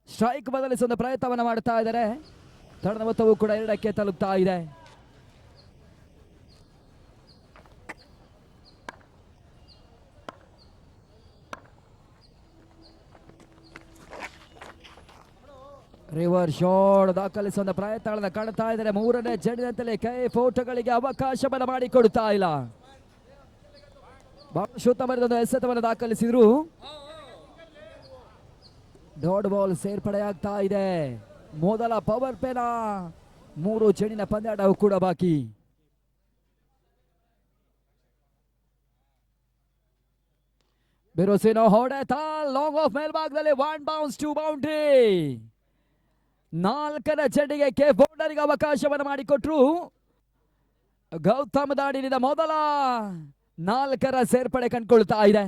Strike ಬದಲಿಸುವ ಪ್ರಯತ್ನವನ್ನು ಮಾಡ್ತಾ ಇದ್ದಾರೆ. ತಂಡದ ಮೊತ್ತವು ಕೂಡ 2ಕ್ಕೆ ತಲುಪ್ತಾ ಇದೆ. ರಿವರ್ ಶಾಟ್ ದಾಖಲಿಸುವ ಪ್ರಯತ್ನಗಳನ್ನು ಕಾಣ್ತಾ ಇದ್ದಾರೆ. 3ನೇ ಚೆಂಡಿನಂತಲೇ KF ಅವಕಾಶವನ್ನು ಮಾಡಿಕೊಡುತ್ತಾ ಇಲ್ಲ. ಬಹಳಷ್ಟು ಉತ್ತಮವಾದ ಎಸೆತವನ್ನು ದಾಖಲಿಸಿದ್ರು. ಡಾಟ್ ಬಾಲ್ ಸೇರ್ಪಡೆಯಾಗ್ತಾ ಇದೆ. ಮೊದಲ ಪವರ್ ಪ್ಲೇನ 3 ಚೆಂಡಿನ ಪಂದ್ಯಾಟವು ಕೂಡ ಬಾಕಿ. ಬಿರುಸಿನ ಹೊಡೆತ ಲಾಂಗ್ ಆಫ್ ಮೇಲ್ಭಾಗದಲ್ಲಿ 1 ಬೌನ್ಸ್ 2 ಬೌಂಡ್ರಿ. 4ನೇ ಚೆಂಡಿಗೆ KF ಬೌಂಡರಿಗೆ ಅವಕಾಶವನ್ನು ಮಾಡಿಕೊಟ್ರು. ಗೌತಮ್ ದಾಡಿನಿಂದ ಮೊದಲ 4ರ ಸೇರ್ಪಡೆ ಕಂಡುಕೊಳ್ತಾ ಇದೆ.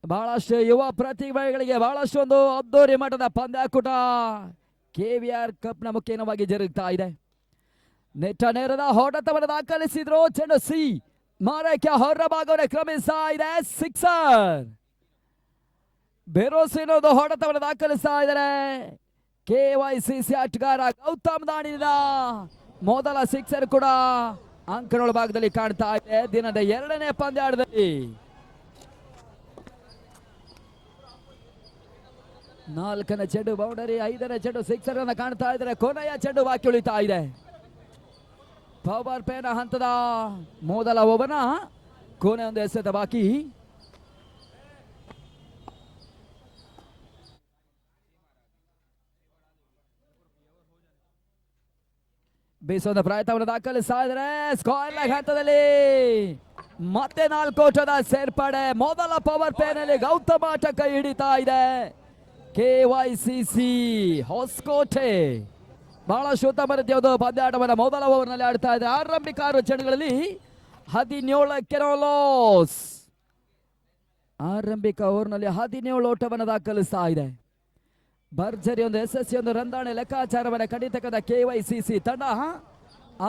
ಬಹಳಷ್ಟು ಯುವ ಪ್ರತಿಭೆಗಳಿಗೆ ಬಹಳಷ್ಟು ಒಂದು ಅದ್ದೂರಿ ಮಟ್ಟದ ಪಂದ್ಯಾಕೂಟ KVR ಕಪ್ ನ ಮುಖ್ಯವಾಗಿ ಜರುಗುತ್ತಾ ಇದೆ. ನೆಟ್ಟ ನೇರದ ಹೊಡೆತವನ್ನು ದಾಖಲಿಸಿದ್ರು. ಚೆಂಡು ಸಿ ಮಾರಕ್ಕೆ ಹೊರ ಭಾಗವನ್ನು ಕ್ರಮಿಸ್ತಾ ಇದೆ. ಸಿಕ್ಸರ್. ಬೆರೋಸಿನೋದು ಹೊಡೆತವನ್ನು ದಾಖಲಿಸ್ತಾ ಇದ್ದಾರೆ. KYCC ಆಟಗಾರ ಗೌತಮ್ ದಾಣಿದ ಮೊದಲ ಸಿಕ್ಸರ್ ಕೂಡ ಅಂಕನೊಳ ಭಾಗದಲ್ಲಿ ಕಾಣ್ತಾ ಇದೆ. ದಿನದ 2ನೇ ಪಂದ್ಯಾಟದಲ್ಲಿ 4ನೇ ಚೆಂಡು ಬೌಂಡರಿ, 5ನೇ ಚೆಂಡು ಸಿಕ್ಸರ್ ಅನ್ನು ಕಾಣ್ತಾ ಇದ್ದಾರೆ. ಕೊನೆಯ ಚೆಂಡು ಬಾಕಿ ಉಳಿತಾ ಇದೆ. ಪವರ್ ಪ್ಲೇನ ಹಂತದ ಮೊದಲ ಓವರ್ನ ಕೊನೆ ಒಂದು ಎಸೆತ ಬಾಕಿ. ಬೀಸೋದ ಪ್ರಯತ್ನವನ್ನು ದಾಖಲಿಸ್ತಾ ಇದ್ದಾರೆ. ಸ್ಕಾರ್ ಲೆಗ್ ಹಂತದಲ್ಲಿ ಮತ್ತೆ 4 ಓಟದ ಸೇರ್ಪಡೆ. ಮೊದಲ ಪವರ್ ಪ್ಲೇನಲ್ಲಿ ಗೌತಮ್ ಆಟ ಕೈ ಹಿಡಿತಾ ಇದೆ. KYCC ಹೊಸಕೋಟೆ ಬಹಳಷ್ಟು ಉತ್ತಮ ರೀತಿಯಾದ ಪಂದ್ಯಾಟವನ್ನು ಮೊದಲ ಓವರ್ನಲ್ಲಿ ಆಡ್ತಾ ಇದೆ. ಆರಂಭಿಕ 6 ಚೆಂಡುಗಳಲ್ಲಿ 17ಕ್ಕೆ ಲಾಸ್. ಆರಂಭಿಕ ಓವರ್ನಲ್ಲಿ 17 ಓಟವನ್ನು ದಾಖಲಿಸ್ತಾ ಇದೆ. ಭರ್ಜರಿ ಒಂದು ಯಶಸ್ವಿ ಒಂದು ರಂದಾಣೆ ಲೆಕ್ಕಾಚಾರವನ್ನು ಕಂಡಿತಕ್ಕಂಥ KYCC ತಂಡ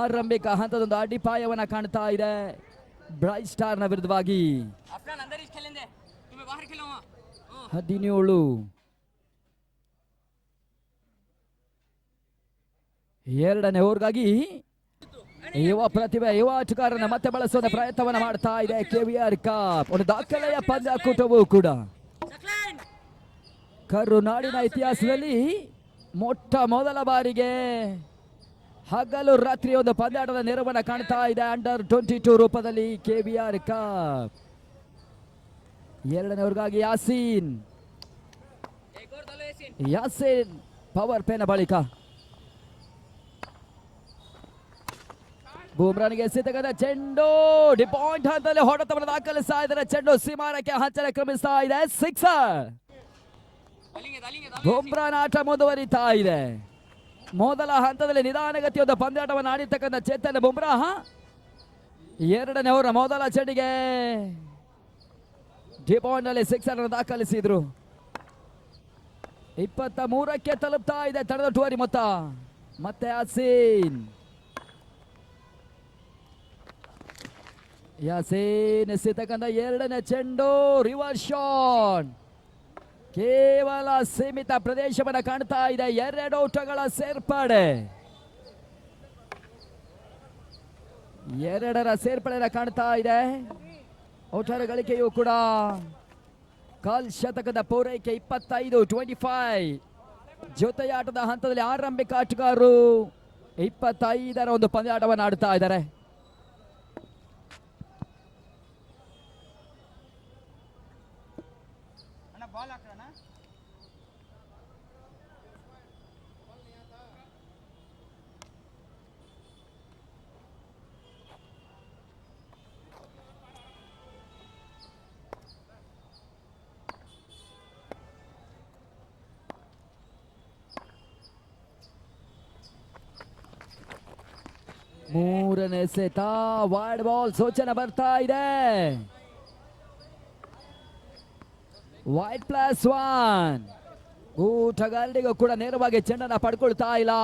ಆರಂಭಿಕ ಹಂತದೊಂದು ಅಡಿಪಾಯವನ್ನು ಕಾಣ್ತಾ ಇದೆ ಬ್ರೈಟ್ ಸ್ಟಾರ್ ನ ವಿರುದ್ಧವಾಗಿ. 17 2ನೇ ಓವರ್ಗಾಗಿ ಯುವ ಪ್ರತಿಭೆ ಯುವ ಆಟಗಾರನ ಮತ್ತೆ ಬಳಸುವ ಪ್ರಯತ್ನವನ್ನು ಮಾಡ್ತಾ ಇದೆ KVR ಕಪ್. ಒಂದು ದಾಖಲೆಯ ಪಂದ್ಯಾಕೂಟವೂ ಕೂಡ ಕರುನಾಡಿನ ಇತಿಹಾಸದಲ್ಲಿ ಮೊಟ್ಟ ಮೊದಲ ಬಾರಿಗೆ ಹಗಲು ರಾತ್ರಿ ಒಂದು ಪಂದ್ಯಾಟದ ನೆರವನ್ನು ಕಾಣ್ತಾ ಇದೆ. ಅಂಡರ್ 22 ರೂಪದಲ್ಲಿ KVR ಕಪ್. 2ನೇ ಓವರ್ಗಾಗಿ ಯಾಸೀನ್ ಪವರ್ ಪ್ಲೇನ ಬಳಿಕ ಬೂಮ್ರಾನಿಗೆ ಎಸೆತಕ್ಕಂಥ ಚೆಂಡು ಡಿಪಾಯಿಂಟ್ ಹಂತದಲ್ಲಿ ಹೊಡೆತವನ್ನು ದಾಖಲಿಸ್ತಾ ಇದ್ದಾರೆ. ಚೆಂಡು ಸೀಮಾರಕ್ಕೆ ಹಂಚನೆ ಕ್ರಮಿಸ್ತಾ ಇದೆ. ಸಿಕ್ಸರ್. ಬೂಮ್ರಾನ ಆಟ ಮುಂದುವರಿತಾ ಇದೆ. ಮೊದಲ ಹಂತದಲ್ಲಿ ನಿಧಾನಗತಿಯಾದ ಪಂದ್ಯಾಟವನ್ನು ಆಡಿರ್ತಕ್ಕಂಥ ಚೇತನ್ ಬುಮ್ರಾ 2ನೇ ಓವರ್ ಮೊದಲ ಚೆಂಡಿಗೆ ಡಿಪಾಯಿಂಟ್ ನಲ್ಲಿ ಸಿಕ್ಸರ್ ಅನ್ನು ದಾಖಲಿಸಿದ್ರು. 23ಕ್ಕೆ ತಲುಪ್ತಾ ಇದೆ ತಂಡದ ಟುವರಿ ಮೊತ್ತ. ಮತ್ತೆ ಯಾಸೀನ್ ಎಸೆತಕ್ಕಂಥ 2ನೇ ಚೆಂಡು ರಿವರ್ಸ್ ಶಾಟ್. ಕೇವಲ ಸೀಮಿತ ಪ್ರದೇಶವನ್ನು ಕಾಣ್ತಾ ಇದೆ. 2 ಓಟಗಳ ಸೇರ್ಪಡೆ. 2ರ ಸೇರ್ಪಡೆಯನ್ನು ಕಾಣ್ತಾ ಇದೆ. ಓಟರ ಗಳಿಕೆಯೂ ಕೂಡ ಕಾಲ್ ಶತಕದ ಪೂರೈಕೆ 25 ಜೊತೆಯಾಟದ ಹಂತದಲ್ಲಿ ಆರಂಭಿಕ ಆಟಗಾರರು 25ರ ಒಂದು ಪಂದ್ಯಾಟವನ್ನು ಆಡ್ತಾ ಇದ್ದಾರೆ. ಮೂರನೇ ಎಸೆತ ವೈಡ್ ಬಾಲ್ ಸೂಚನೆ ಬರ್ತಾ ಇದೆ. ವೈಡ್ +1. ಊಟಗಾರರಿಗೂ ಕೂಡ ನೇರವಾಗಿ ಚೆಂಡನ್ನು ಪಡ್ಕೊಳ್ತಾ ಇಲ್ಲ.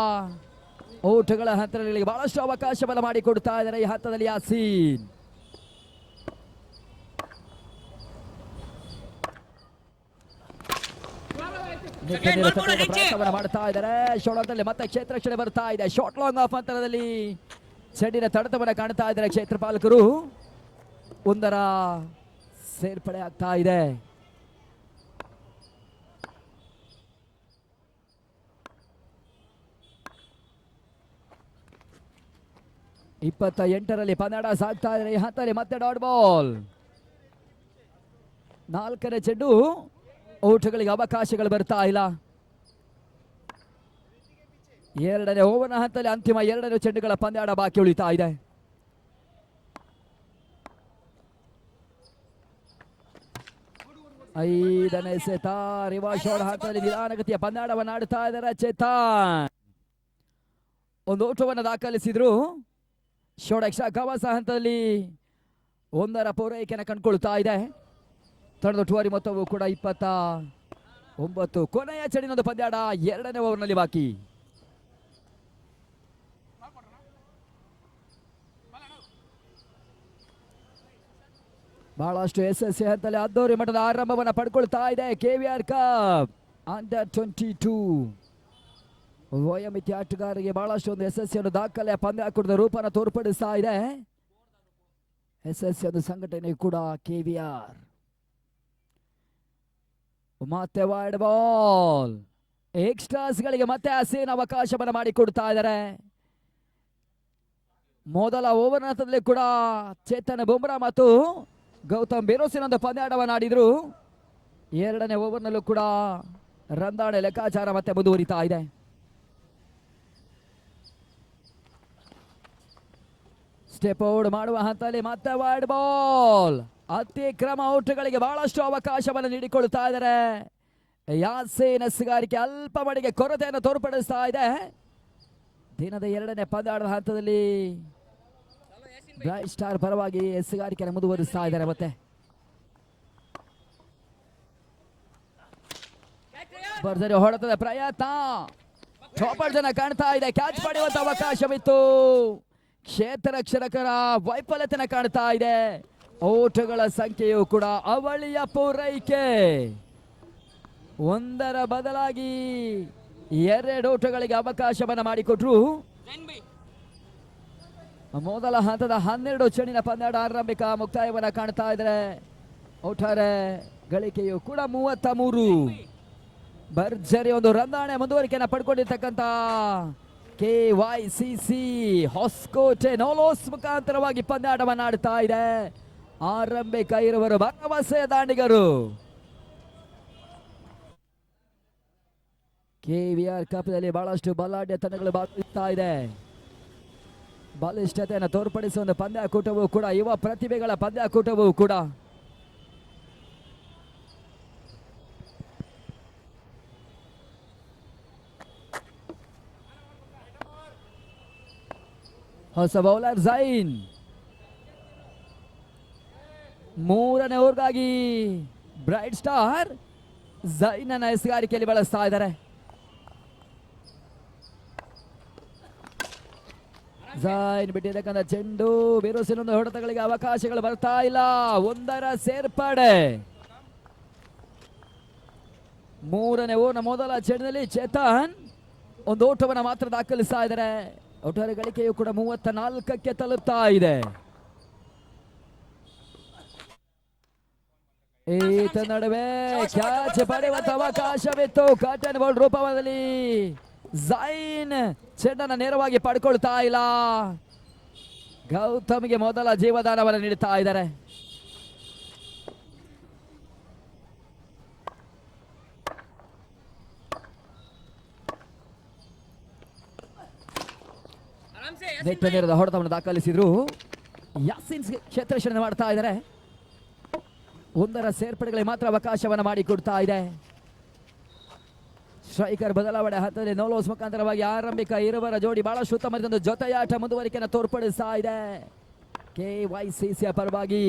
ಊಟಗಳ ಹಂತದಲ್ಲಿ ಬಹಳಷ್ಟು ಅವಕಾಶವನ್ನು ಮಾಡಿಕೊಡ್ತಾ ಇದ್ದಾರೆ ಈ ಹಂತದಲ್ಲಿ ಯಾಸೀನ್. ಪ್ರಯತ್ನವನ್ನು ಮಾಡ್ತಾ ಇದ್ದಾರೆ. ಶೋಳದಲ್ಲಿ ಮತ್ತೆ ಕ್ಷೇತ್ರ ರಕ್ಷಣೆ ಬರ್ತಾ ಇದೆ. ಶಾರ್ಟ್ ಲಾಂಗ್ ಆಫ್ ಅಂತರದಲ್ಲಿ ಚೆಂಡಿನ ತಡೆತವನ್ನು ಕಾಣ್ತಾ ಇದ್ದಾರೆ ಕ್ಷೇತ್ರ ಪಾಲಕರು. ಒಂದರ ಸೇರ್ಪಡೆ ಆಗ್ತಾ ಇದೆ. ಇಪ್ಪತ್ತ 28ರಲ್ಲಿ ಪಂದ್ಯಾಟ ಸಾಗ್ತಾ ಇದ್ದಾರೆ. ಈ ಹಂತದಲ್ಲಿ ಮತ್ತೆ ಡಾಟ್ ಬಾಲ್. 4ನೇ ಚೆಂಡು. ಓಟಗಳಿಗೆ ಅವಕಾಶಗಳು ಬರ್ತಾ ಇಲ್ಲ. 2ನೇ ಓವರ್ನ ಹಂತದಲ್ಲಿ ಅಂತಿಮ 2 ಚೆಂಡುಗಳ ಪಂದ್ಯಾಟ ಬಾಕಿ ಉಳಿತಾ ಇದೆ. ಐದನೇ ಸೆತ ರಿವರ್ಸ್ ಶಾಟ್ ಹಂತದಲ್ಲಿ ನಿಧಾನಗತಿಯ ಪಂದ್ಯಾಟವನ್ನು ಆಡ್ತಾ ಇದ್ದಾರೆ ಚೇತನ್. ಒಂದು ಓಟವನ್ನು ದಾಖಲಿಸಿದ್ರು. ಶಾಟ್ ಎಕ್ಸ್ಟ್ರಾ ಕವಾಸ ಹಂತದಲ್ಲಿ 1ರ ಪೂರೈಕೆಯನ್ನು ಕಂಡುಕೊಳ್ತಾ ಇದೆ. ತಂಡದ ಒಟ್ಟುವರಿ ಮೊತ್ತವು ಕೂಡ 29. ಕೊನೆಯ ಚೆಂಡಿನೊಂದು ಪಂದ್ಯಾಟ 2ನೇ ಓವರ್ನಲ್ಲಿ ಬಾಕಿ. ಬಹಳಷ್ಟು ಯಶಸ್ವಿ ಹಂತದಲ್ಲಿ ಅದ್ದೂರಿ ಮಟ್ಟದ ಆರಂಭವನ್ನು ಪಡ್ಕೊಳ್ತಾ ಇದೆ KVR ಕಪ್ ಅಂಡರ್ 22 ವಯೋಮಿತಿ ಆಟಗಾರರಿಗೆ ಬಹಳಷ್ಟು ಒಂದು ಯಶಸ್ವಿಯನ್ನು ದಾಖಲೆ ಪಂದ್ಯಾಕೂಟದ ರೂಪನ ತೋರ್ಪಡಿಸ್ತಾ ಇದೆ. ಯಶಸ್ವಿ ಒಂದು ಸಂಘಟನೆ ಕೂಡ KVR. ಮತ್ತೆ ವೈಡ್ ಬಾಲ್. ಎಕ್ಸ್ಟ್ರಾಸ್ ಗಳಿಗೆ ಮತ್ತೆ ಹಸೀನ್ ಅವಕಾಶವನ್ನು ಮಾಡಿಕೊಡ್ತಾ ಇದ್ದಾರೆ. ಮೊದಲ ಓವರ್ ಹಂತದಲ್ಲಿ ಕೂಡ ಚೇತನ್ ಬುಮ್ರಾ ಮತ್ತು ಗೌತಮ್ ಬೆರೋಸಿನ್ ಒಂದು ಪಂದ್ಯಾಟವನ್ನು ಆಡಿದ್ರು. 2ನೇ ಓವರ್ನಲ್ಲೂ ಕೂಡ ರಂದಾಣೆ ಲೆಕ್ಕಾಚಾರ ಮತ್ತೆ ಮುಂದುವರಿತಾ ಇದೆ. ಸ್ಟೆಪ್ ಔಟ್ ಮಾಡುವ ಹಂತದಲ್ಲಿ ಮತ್ತೆ ವೈಡ್ ಬಾಲ್. ಅತಿಕ್ರಮ ಔಟ್ಗಳಿಗೆ ಬಹಳಷ್ಟು ಅವಕಾಶವನ್ನು ನೀಡಿಕೊಳ್ಳುತ್ತಾ ಇದ್ದಾರೆ. ಯಾಸೀನ್ ಎಸ್ಗಾರಿಕೆ ಅಲ್ಪ ಮಟ್ಟಿಗೆ ಕೊರತೆಯನ್ನು ತೋರ್ಪಡಿಸ್ತಾ ಇದೆ. ದಿನದ 2ನೇ ಪಂದ್ಯಾಟದ ಹಂತದಲ್ಲಿ ಬ್ರೈಟ್ ಸ್ಟಾರ್ ಪರವಾಗಿ ಎಸ್ಗಾರಿಕೆಯನ್ನು ಮುಂದುವರಿಸ್ತಾ ಇದ್ದಾರೆ. ಮತ್ತೆ ಭರ್ಜರಿ ಹೊಡೆತದ ಪ್ರಯತ್ನ. ಟಾಪರ್ ಜನ ಕಾಣ್ತಾ ಇದೆ. ಕ್ಯಾಚ್ ಪಡೆಯುವಂತ ಅವಕಾಶವಿತ್ತು. ಕ್ಷೇತ್ರ ರಕ್ಷಕರ ವೈಫಲ್ಯತೆಯನ್ನು ಕಾಣ್ತಾ ಇದೆ. ಓಟಗಳ ಸಂಖ್ಯೆಯು ಕೂಡ ಅವಳಿಯ ಪೂರೈಕೆ. 1ರ ಬದಲಾಗಿ 2 ಓಟಗಳಿಗೆ ಅವಕಾಶವನ್ನು ಮಾಡಿಕೊಟ್ರು. ಮೊದಲ ಹಂತದ 12 ಚೆಂಡಿನ ಪಂದ್ಯಾಟ ಆರಂಭಿಕ ಮುಕ್ತಾಯವನ್ನು ಕಾಣ್ತಾ ಇದ್ದಾರೆ. ಒಟ್ಟಾರೆ ಗಳಿಕೆಯು ಕೂಡ 33. ಭರ್ಜರಿ ಒಂದು ರಂದಾಣೆ ಮುಂದುವರಿಕೆಯನ್ನು ಪಡ್ಕೊಂಡಿರ್ತಕ್ಕಂಥ KYCC ಹೊಸಕೋಟೆ ನೋಲೋಸ್ ಮುಖಾಂತರವಾಗಿ ಪಂದ್ಯಾಟವನ್ನು ಆಡ್ತಾ ಇದೆ. ಆರಂಭಿಕ ಇರುವರು ಭರವಸೆಯ ದಾಂಡಿಗರು. KVR ಕಪ್ನಲ್ಲಿ ಬಹಳಷ್ಟು ಬಲಾಢ್ಯ ತಂಡಗಳು ಭಾಗವಹಿಸ್ತಾ ಇದೆ. ಬಲಿಷ್ಠತೆಯನ್ನು ತೋರ್ಪಡಿಸುವ ಒಂದು ಪಂದ್ಯಾಕೂಟವೂ ಕೂಡ ಯುವ ಪ್ರತಿಭೆಗಳ ಪಂದ್ಯಾಕೂಟವೂ ಕೂಡ. ಹೊಸ ಬೌಲರ್ ಝೈನ್. 3ನೇ ಓವರ್ಗಾಗಿ ಬ್ರೈಟ್ ಸ್ಟಾರ್ ಝೈನ್ ಅನ್ನ ಎಸ್ಗಾರಿಕೆಯಲ್ಲಿ ಬಳಸ್ತಾ ಇದ್ದಾರೆ. ಝೈನ್ ಬಿಟ್ಟಿದ್ದಕ್ಕಂಥ ಚೆಂಡು ಬಿರುಸಿನೊಂದು ಹೊಡೆತಗಳಿಗೆ ಅವಕಾಶಗಳು ಬರ್ತಾ ಇಲ್ಲ. 1ರ ಸೇರ್ಪಡೆ. 3ನೇ ಓವರ್ನ ಮೊದಲ ಚೆಂಡಿನಲ್ಲಿ ಚೇತನ್ ಒಂದು ಓಟವನ್ನು ಮಾತ್ರ ದಾಖಲಿಸ್ತಾ ಇದ್ದಾರೆ. ಒಟ್ಟಾರೆ ಗಳಿಕೆಯು ಕೂಡ 34ಕ್ಕೆ ತಲುಪ್ತಾ ಇದೆ. ಈತ ನಡುವೆ ಕ್ಯಾಚ್ ಪಡೆಯುವಂತ ಅವಕಾಶವಿತ್ತು. ಕಟನ್ ಬಾಲ್ ರೂಪದಲ್ಲಿ ಝೈನ್ ಚೆಂಡನ್ನು ನೇರವಾಗಿ ಪಡ್ಕೊಳ್ತಾ ಇಲ್ಲ. ಗೌತಮ್ಗೆ ಮೊದಲ ಜೀವದಾನವನ್ನು ನೀಡುತ್ತಾ ಇದ್ದಾರೆ. ನೆಟ್ ನೇರದ ಹೊಡೆತವನ್ನು ದಾಖಲಿಸಿದ್ರು. ಯಾಸಿನ್ ಕ್ಷೇತ್ರ ರಕ್ಷಣೆ ಮಾಡ್ತಾ ಇದ್ದಾರೆ. 1ರ ಸೇರ್ಪಡೆಗಳಿಗೆ ಮಾತ್ರ ಅವಕಾಶವನ್ನು ಮಾಡಿಕೊಡ್ತಾ ಇದೆ. ಸ್ಟ್ರೈಕರ್ ಬದಲಾವಣೆ ಹಂತದಲ್ಲಿ ನೋಲೋಸ್ ಮುಖಾಂತರವಾಗಿ ಆರಂಭಿಕ ಇರುವರ ಜೋಡಿ ಬಹಳಷ್ಟು ಉತ್ತಮವಾದ ಜೊತೆಯಾಟ ಮುಂದುವರಿಕೆಯನ್ನು ತೋರ್ಪಡಿಸ್ತಾ ಇದೆ KYCC ಪರವಾಗಿ.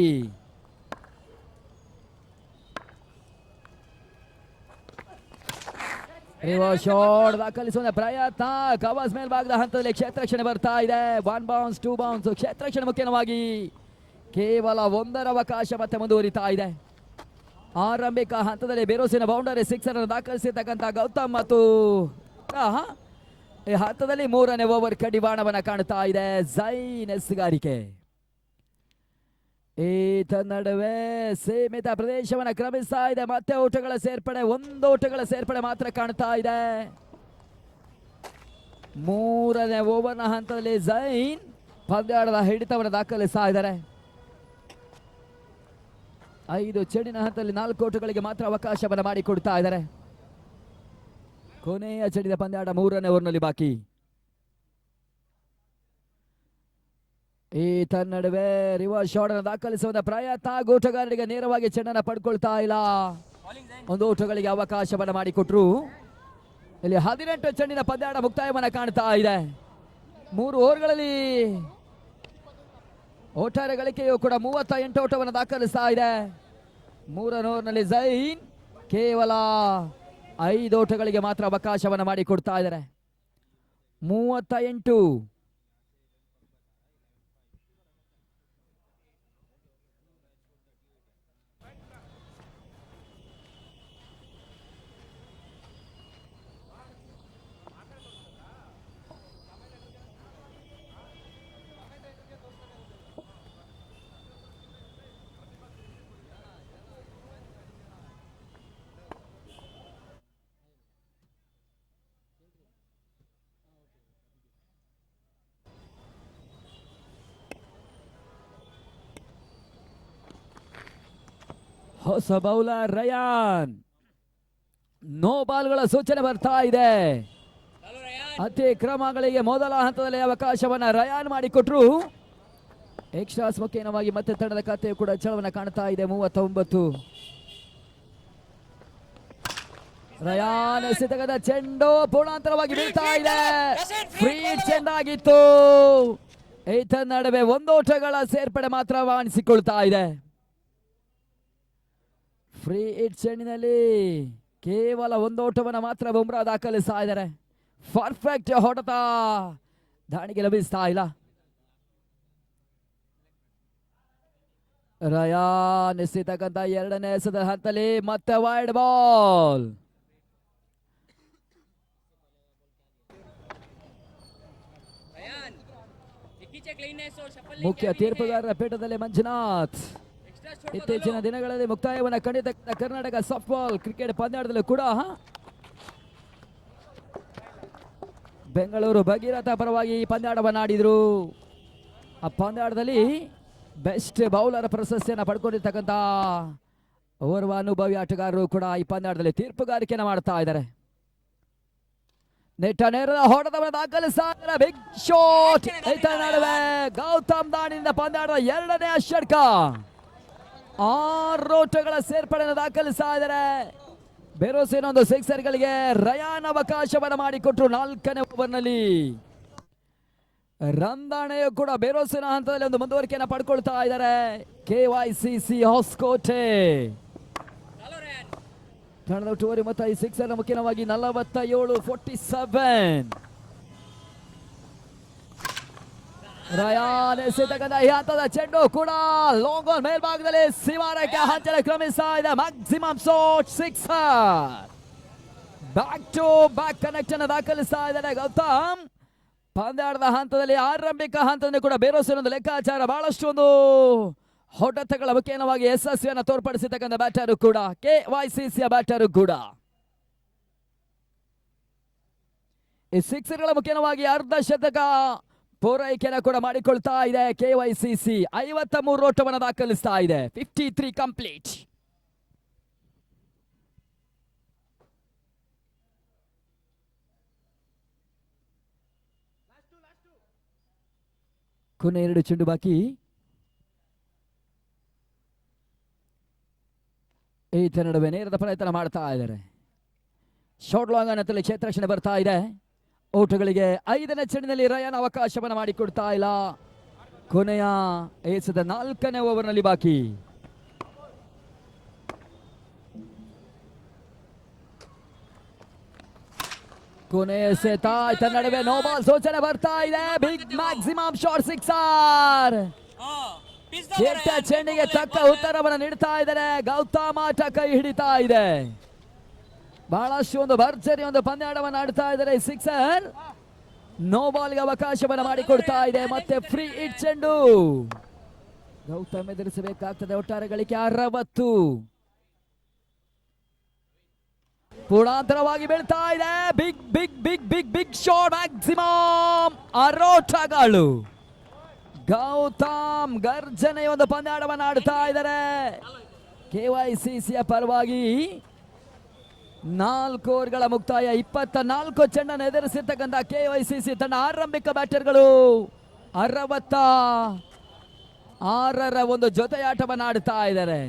ರಿವರ್ಸ್ ಶಾಟ್ ದಾಖಲಿಸುವ ಪ್ರಯತ್ನ. ಕವರ್ಸ್ ಮೇಲ್ಭಾಗದ ಹಂತದಲ್ಲಿ ಕ್ಷೇತ್ರ ರಕ್ಷಣೆ ಬರ್ತಾ ಇದೆ. 1 ಬೌನ್ಸ್ 2 ಬೌನ್ಸ್. ಕ್ಷೇತ್ರ ರಕ್ಷಣೆ ಮುಖ್ಯವಾಗಿ ಕೇವಲ 1ರ ಅವಕಾಶ ಮತ್ತೆ ಮುಂದುವರಿತಾ ಇದೆ. ಆರಂಭಿಕ ಹಂತದಲ್ಲಿ ಬೇರೋಸಿನ ಬೌಂಡರಿ ಸಿಕ್ಸರ್ ಅನ್ನು ದಾಖಲಿಸಿರ್ತಕ್ಕಂಥ ಗೌತಮ್ ಮತ್ತು ಈ ಹಂತದಲ್ಲಿ 3ನೇ ಓವರ್ ಕಡಿವಾಣವನ್ನ ಕಾಣ್ತಾ ಇದೆ ಝೈನ್ ಎಸ್ಗಾರಿಕೆ. ಈ ನಡುವೆ ಸೀಮಿತ ಪ್ರದೇಶವನ್ನ ಕ್ರಮಿಸ್ತಾ ಇದೆ. ಮತ್ತೆ ಓಟಗಳ ಸೇರ್ಪಡೆ, 1 ಓಟಗಳ ಸೇರ್ಪಡೆ ಮಾತ್ರ ಕಾಣ್ತಾ ಇದೆ. 3ನೇ ಓವರ್ನ ಹಂತದಲ್ಲಿ ಝೈನ್ ಪಂದ್ಯಾಟದ ಹಿಡಿತವನ್ನು ದಾಖಲಿಸ್ತಾ ಇದ್ದಾರೆ. 5 ಚೆಂಡಿನ ಹಂತದಲ್ಲಿ 4 ಓಟಗಳಿಗೆ ಮಾತ್ರ ಅವಕಾಶವನ್ನು ಮಾಡಿಕೊಡ್ತಾ ಇದ್ದಾರೆ. ಕೊನೆಯ ಚೆಂಡಿನ ಪಂದ್ಯಾಟ 3ನೇ ಓವರ್ನಲ್ಲಿ ಬಾಕಿ. ಈ ನಡುವೆ ರಿವರ್ಸ್ ಶಾಟ್ ಅನ್ನು ದಾಖಲಿಸುವ ಪ್ರಯತ್ನ, ಓಟಗಾರರಿಗೆ ನೇರವಾಗಿ ಚೆಂಡನ್ನು ಪಡ್ಕೊಳ್ತಾ ಇಲ್ಲ. 1 ಓಟಗಳಿಗೆ ಅವಕಾಶವನ್ನು ಮಾಡಿಕೊಟ್ರು. ಇಲ್ಲಿ 18 ಚೆಂಡಿನ ಪಂದ್ಯಾಟ ಮುಕ್ತಾಯವನ್ನು ಕಾಣ್ತಾ ಇದೆ. 3 ಓವರ್ಗಳಲ್ಲಿ ಒಟ್ಟಾರೆ ಗಳಿಕೆಯು ಕೂಡ 38 ಓಟವನ್ನು ದಾಖಲಿಸ್ತಾ ಇದೆ. 3ನೇ ಓವರ್ನಲ್ಲಿ ಝೈನ್ ಕೇವಲ 5 ಓಟಗಳಿಗೆ ಮಾತ್ರ ಅವಕಾಶವನ್ನು ಮಾಡಿಕೊಡ್ತಾ ಇದ್ದಾರೆ. 38. ಹೊಸ ಬೌಲರ್ ರಯಾನ್, ನೋ ಬಾಲ್ಗಳ ಸೂಚನೆ ಬರ್ತಾ ಇದೆ. ಅತಿಕ್ರಮಗಳಿಗೆ ಮೊದಲ ಹಂತದಲ್ಲಿ ಅವಕಾಶವನ್ನ ರಯಾನ್ ಮಾಡಿಕೊಟ್ರು. ಎಕ್ಸ್ಟ್ರಾಸ್ ಮುಖೇನವಾಗಿ ಮತ್ತೆ ತಂಡದ ಖಾತೆಯು ಕೂಡ ಛಳವನ್ನ ಕಾಣ್ತಾ ಇದೆ. 39. ರಯಾನ್ ಎಸೆತಗದ ಚೆಂಡು ಪೂರ್ಣಾಂತರವಾಗಿ ಬೀಳ್ತಾ ಇದೆ. ಫ್ರೀ ಚೆಂಡಾಗಿತ್ತು. ಈತ ನಡುವೆ 1 ಓಟಗಳ ಸೇರ್ಪಡೆ ಮಾತ್ರ ಕಾಣಿಸಿಕೊಳ್ತಾ ಇದೆ. ಫ್ರೀ ಹಿಟ್ ಚೆಂಡಿನಲ್ಲಿ ಕೇವಲ 1 ಓಟವನ್ನು ಮಾತ್ರ ಬುಮ್ರಾ ದಾಖಲಿಸ್ತಾ ಇದ್ದಾರೆ. ಪರ್ಫೆಕ್ಟ್ ಹೊಡೆತ ದಾಳಿಗೆ ಲಭಿಸ್ತಾ ಇಲ್ಲ. ರಯಾನ್ ಎಸೆತಕ್ಕಂಥ 2ನೇ ಎಸೆದ ಹಂತದಲ್ಲಿ ಮತ್ತೆ ವೈಡ್ ಬಾಲ್. ಮುಖ್ಯ ತೀರ್ಪುಗಾರರ ಪೀಠದಲ್ಲಿ ಮಂಜುನಾಥ್. ಇತ್ತೀಚಿನ ದಿನಗಳಲ್ಲಿ ಮುಕ್ತಾಯವನ್ನು ಕಂಡಿದ್ದ ಕರ್ನಾಟಕ ಸಾಫ್ಟ್ ಬಾಲ್ ಕ್ರಿಕೆಟ್ ಪಂದ್ಯಾಟದಲ್ಲೂ ಕೂಡ ಬೆಂಗಳೂರು ಭಗೀರಥ ಪರವಾಗಿ ಈ ಪಂದ್ಯಾಟವನ್ನು ಆಡಿದ್ರು. ಆ ಪಂದ್ಯಾಟದಲ್ಲಿ ಬೆಸ್ಟ್ ಬೌಲರ್ ಪ್ರಶಸ್ತಿಯನ್ನು ಪಡ್ಕೊಂಡಿರ್ತಕ್ಕಂಥ ಓರ್ವ ಅನುಭವಿ ಆಟಗಾರರು ಕೂಡ ಈ ಪಂದ್ಯಾಟದಲ್ಲಿ ತೀರ್ಪುಗಾರಿಕೆಯನ್ನು ಮಾಡ್ತಾ ಇದ್ದಾರೆ. ನೆಟ್ಟ ನೇರದ ಹೊಡೆತವನ್ನು ದಾಖಲಿಸ್ತಾರೆ. Big shot. ನಡುವೆ ಗೌತಮ್ ದಾಣಿಯಿಂದ ಪಂದ್ಯಾಟದ 2ನೇ ಷಟ್ಕ. 6 ಓಟಗಳ ಸೇರ್ಪಡೆಯನ್ನು ದಾಖಲಿಸ್ತಾ ಇದ್ದಾರೆ. ಬೇರೋಸಿನ 1 ಸಿಕ್ಸರ್ಗಳಿಗೆ ರಯಾನ್ ಅವಕಾಶವನ್ನು ಮಾಡಿಕೊಟ್ರು 4ನೇ ಓವರ್ನಲ್ಲಿ. ರಂದಾಣೆಯು ಕೂಡ ಬೇರೋಸಿನ ಹಂತದಲ್ಲಿ ಒಂದು ಮುಂದುವರಿಕೆಯನ್ನು ಪಡ್ಕೊಳ್ತಾ ಇದ್ದಾರೆ. KYCC ಹೊಸಕೋಟೆ ತಂಡದ ಒಟ್ಟುವರಿ ಮೊತ್ತ ಈ ಸಿಕ್ಸರ್ ಮುಖ್ಯವಾಗಿ 47-47. ರಯಾನ್ ಎಸೆತಕ್ಕಂಥ ಈ ಹಂತದ ಚೆಂಡು ಕೂಡ ಲಾಂಗ್ ಆನ್ ಮೇಲ್ಭಾಗದಲ್ಲಿ ಸೀಮಾರೇಖೆ ಹಂಚನೆ ಕ್ರಮಿಸ್ತಾ ಇದೆ. Maximum shot sixer. Back to back connect ಅನ್ನು ದಾಖಲಿಸ್ತಾ ಇದ್ದಾರೆ ಗೌತಮ್. ಪಂದ್ಯಾಟದ ಹಂತದಲ್ಲಿ ಆರಂಭಿಕ ಹಂತದಲ್ಲಿ ಕೂಡ ಬೇರೋಸಿನ ಒಂದು ಲೆಕ್ಕಾಚಾರ, ಬಹಳಷ್ಟು ಒಂದು ಹೊಡೆತಗಳ ಮುಖೇನವಾಗಿ ಯಶಸ್ವಿಯನ್ನು ತೋರ್ಪಡಿಸಿರ್ತಕ್ಕಂಥ ಬ್ಯಾಟರು ಕೂಡ KYCC ಬ್ಯಾಟರು ಕೂಡ. ಈ ಸಿಕ್ಸರ್ಗಳ ಮುಖೇನವಾಗಿ ಅರ್ಧ ಶತಕ ಪೂರೈಕೆಯನ್ನು ಕೂಡ ಮಾಡಿಕೊಳ್ತಾ ಇದೆ KYCC. 53 ಓಟವನ್ನು ದಾಖಲಿಸ್ತಾ ಇದೆ. 53 ಕಂಪ್ಲೀಟ್. ಕೊನೆ 2 ಚೆಂಡು ಬಾಕಿ. ಈತ ನಡುವೆ ನೇರದ ಪ್ರಯತ್ನ ಮಾಡ್ತಾ ಇದ್ದಾರೆ. ಶಾರ್ಟ್ ಲಾಂಗ್ ಅನ್ನತ್ತಲ್ಲಿ ಕ್ಷೇತ್ರಕ್ಷಣೆ ಬರ್ತಾ ಇದೆ. ಓಟಗಳಿಗೆ 5ನೇ ಚೆಂಡಿನಲ್ಲಿ ರಯಾನ್ ಅವಕಾಶವನ್ನು ಮಾಡಿಕೊಡ್ತಾ ಇಲ್ಲ. ಕೊನೆಯ ಎಸೆದ 4ನೇ ಓವರ್ನಲ್ಲಿ ಬಾಕಿ. ಕೊನೆಯ ಎಸೆತ ನಡುವೆ ನೋ ಬಾಲ್ ಸೂಚನೆ ಬರ್ತಾ ಇದೆ. Big maximum shot sixer. ಕೆಟ್ಟ ಚೆಂಡಿಗೆ ತಕ್ಕ ಉತ್ತರವನ್ನು ನೀಡ್ತಾ ಇದ್ದಾರೆ. ಗೌತಮ್ ಆಟ ಕೈ ಹಿಡಿತಾ ಇದೆ. ಬಹಳಷ್ಟು ಒಂದು ಭರ್ಜರಿ ಒಂದು ಪಂದ್ಯಾಟವನ್ನು ಆಡ್ತಾ ಇದ್ದಾರೆ. ಸಿಕ್ಸರ್, ನೋ ಬಾಲ್ಗೆ ಅವಕಾಶವನ್ನು ಮಾಡಿಕೊಡ್ತಾ ಇದೆ. ಮತ್ತೆ ಫ್ರೀ ಹಿಟ್ ಚೆಂಡು ಗೌತಮ್ ಎದುರಿಸಬೇಕಾಗ್ತದೆ. ಒಟ್ಟಾರೆ ಗಳಿಕೆ 60. ಪೂರ್ಣಾಂತರವಾಗಿ ಬೀಳ್ತಾ ಇದೆ. Big big big big big shot, maximum ಅರೋಟಗಳು. ಗೌತಮ್ ಗರ್ಜನೆಯ ಒಂದು ಪಂದ್ಯಾಟವನ್ನು ಆಡ್ತಾ ಇದ್ದಾರೆ. ಕೆವೈಸಿಸಿಯ ಪರವಾಗಿ 4 ಓವರ್ಗಳ ಮುಕ್ತಾಯ, 24 ಚೆಂಡನ್ನು ಎದುರಿಸಿರ್ತಕ್ಕಂಥ ಕೆವೈಸಿಸಿ ತಂಡ ಆರಂಭಿಕ ಬ್ಯಾಟರ್ಗಳು 66ರ ಒಂದು ಜೊತೆಯಾಟವನ್ನು ಆಡ್ತಾ ಇದ್ದಾರೆ.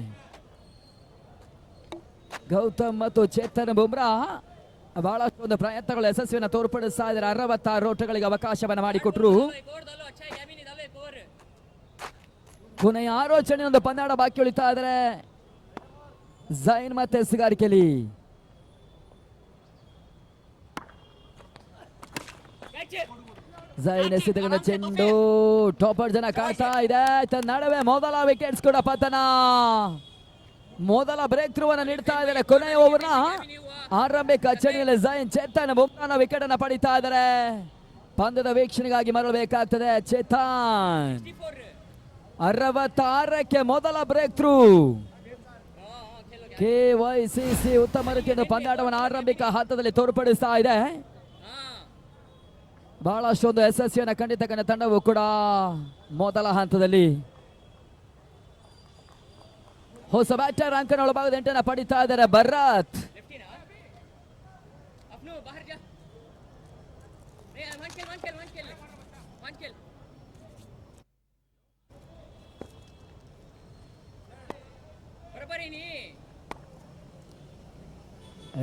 ಗೌತಮ್ ಮತ್ತು ಚೇತನ್ ಬುಮ್ರಾ ಬಹಳಷ್ಟು ಒಂದು ಪ್ರಯತ್ನಗಳು ಯಶಸ್ವಿಯನ್ನು ತೋರ್ಪಡಿಸ್ತಾ ಇದ್ದಾರೆ. 66 ಓಟಗಳಿಗೆ ಅವಕಾಶವನ್ನು ಮಾಡಿಕೊಟ್ರು. ಕೊನೆಯ 6 ಚೆಂಡಿನ ಒಂದು ಪಂದ್ಯಾಟ ಬಾಕಿ ಉಳಿತಾ ಇದ್ದಾರೆ. ಝೈನ್ ಮತ್ತೆ ಸಿಗಾರಿಕೆಲಿ ಝೈನ್ ಎಸೆತಕ್ಕಂಥ ಚೆಂಡು ಟಾಪರ್ ಜನ ಕಾಡ್ತಾ ಇದೆ. ನಡುವೆ ಮೊದಲ ವಿಕೆಟ್ಸ್ ಕೂಡ ಪತನ. ಮೊದಲ ಬ್ರೇಕ್ ಥ್ರೂ ಅನ್ನು ನೀಡ್ತಾ ಇದ್ದಾರೆ. ಕೊನೆಯ ಓವರ್ನ ಆರಂಭಿಕ ಚೆಂಡಿನಲ್ಲಿ ಝೈನ್ ಚೇತನ್ ಬುಮ್ರಾನ ವಿಕೆಟ್ ಅನ್ನು ಪಡಿತಾ ಇದ್ದಾರೆ. ಪಂದ್ಯದ ವೀಕ್ಷಣೆಗಾಗಿ ಮರಳಬೇಕಾಗ್ತದೆ. ಚೇತನ್ 66ಕ್ಕೆ ಮೊದಲ ಬ್ರೇಕ್ ಥ್ರೂ. ಕೆವೈಸಿಸಿ ಉತ್ತಮ ರೀತಿಯ ಪಂದ್ಯಾಟವನ್ನು ಆರಂಭಿಕ ಹಂತದಲ್ಲಿ ತೋರ್ಪಡಿಸ್ತಾ ಇದೆ. ಬಹಳಷ್ಟೊಂದು ಯಶಸ್ವಿಯನ್ನು ಕಂಡಿತಕ್ಕಂಥ ತಂಡವು ಕೂಡ ಮೊದಲ ಹಂತದಲ್ಲಿ ಹೊಸ ಬ್ಯಾಟರ್ ಅಂಕಣ ಒಳಭಾಗದ 8 ಪಡಿತಾ ಇದ್ದಾರೆ. ಭರತ್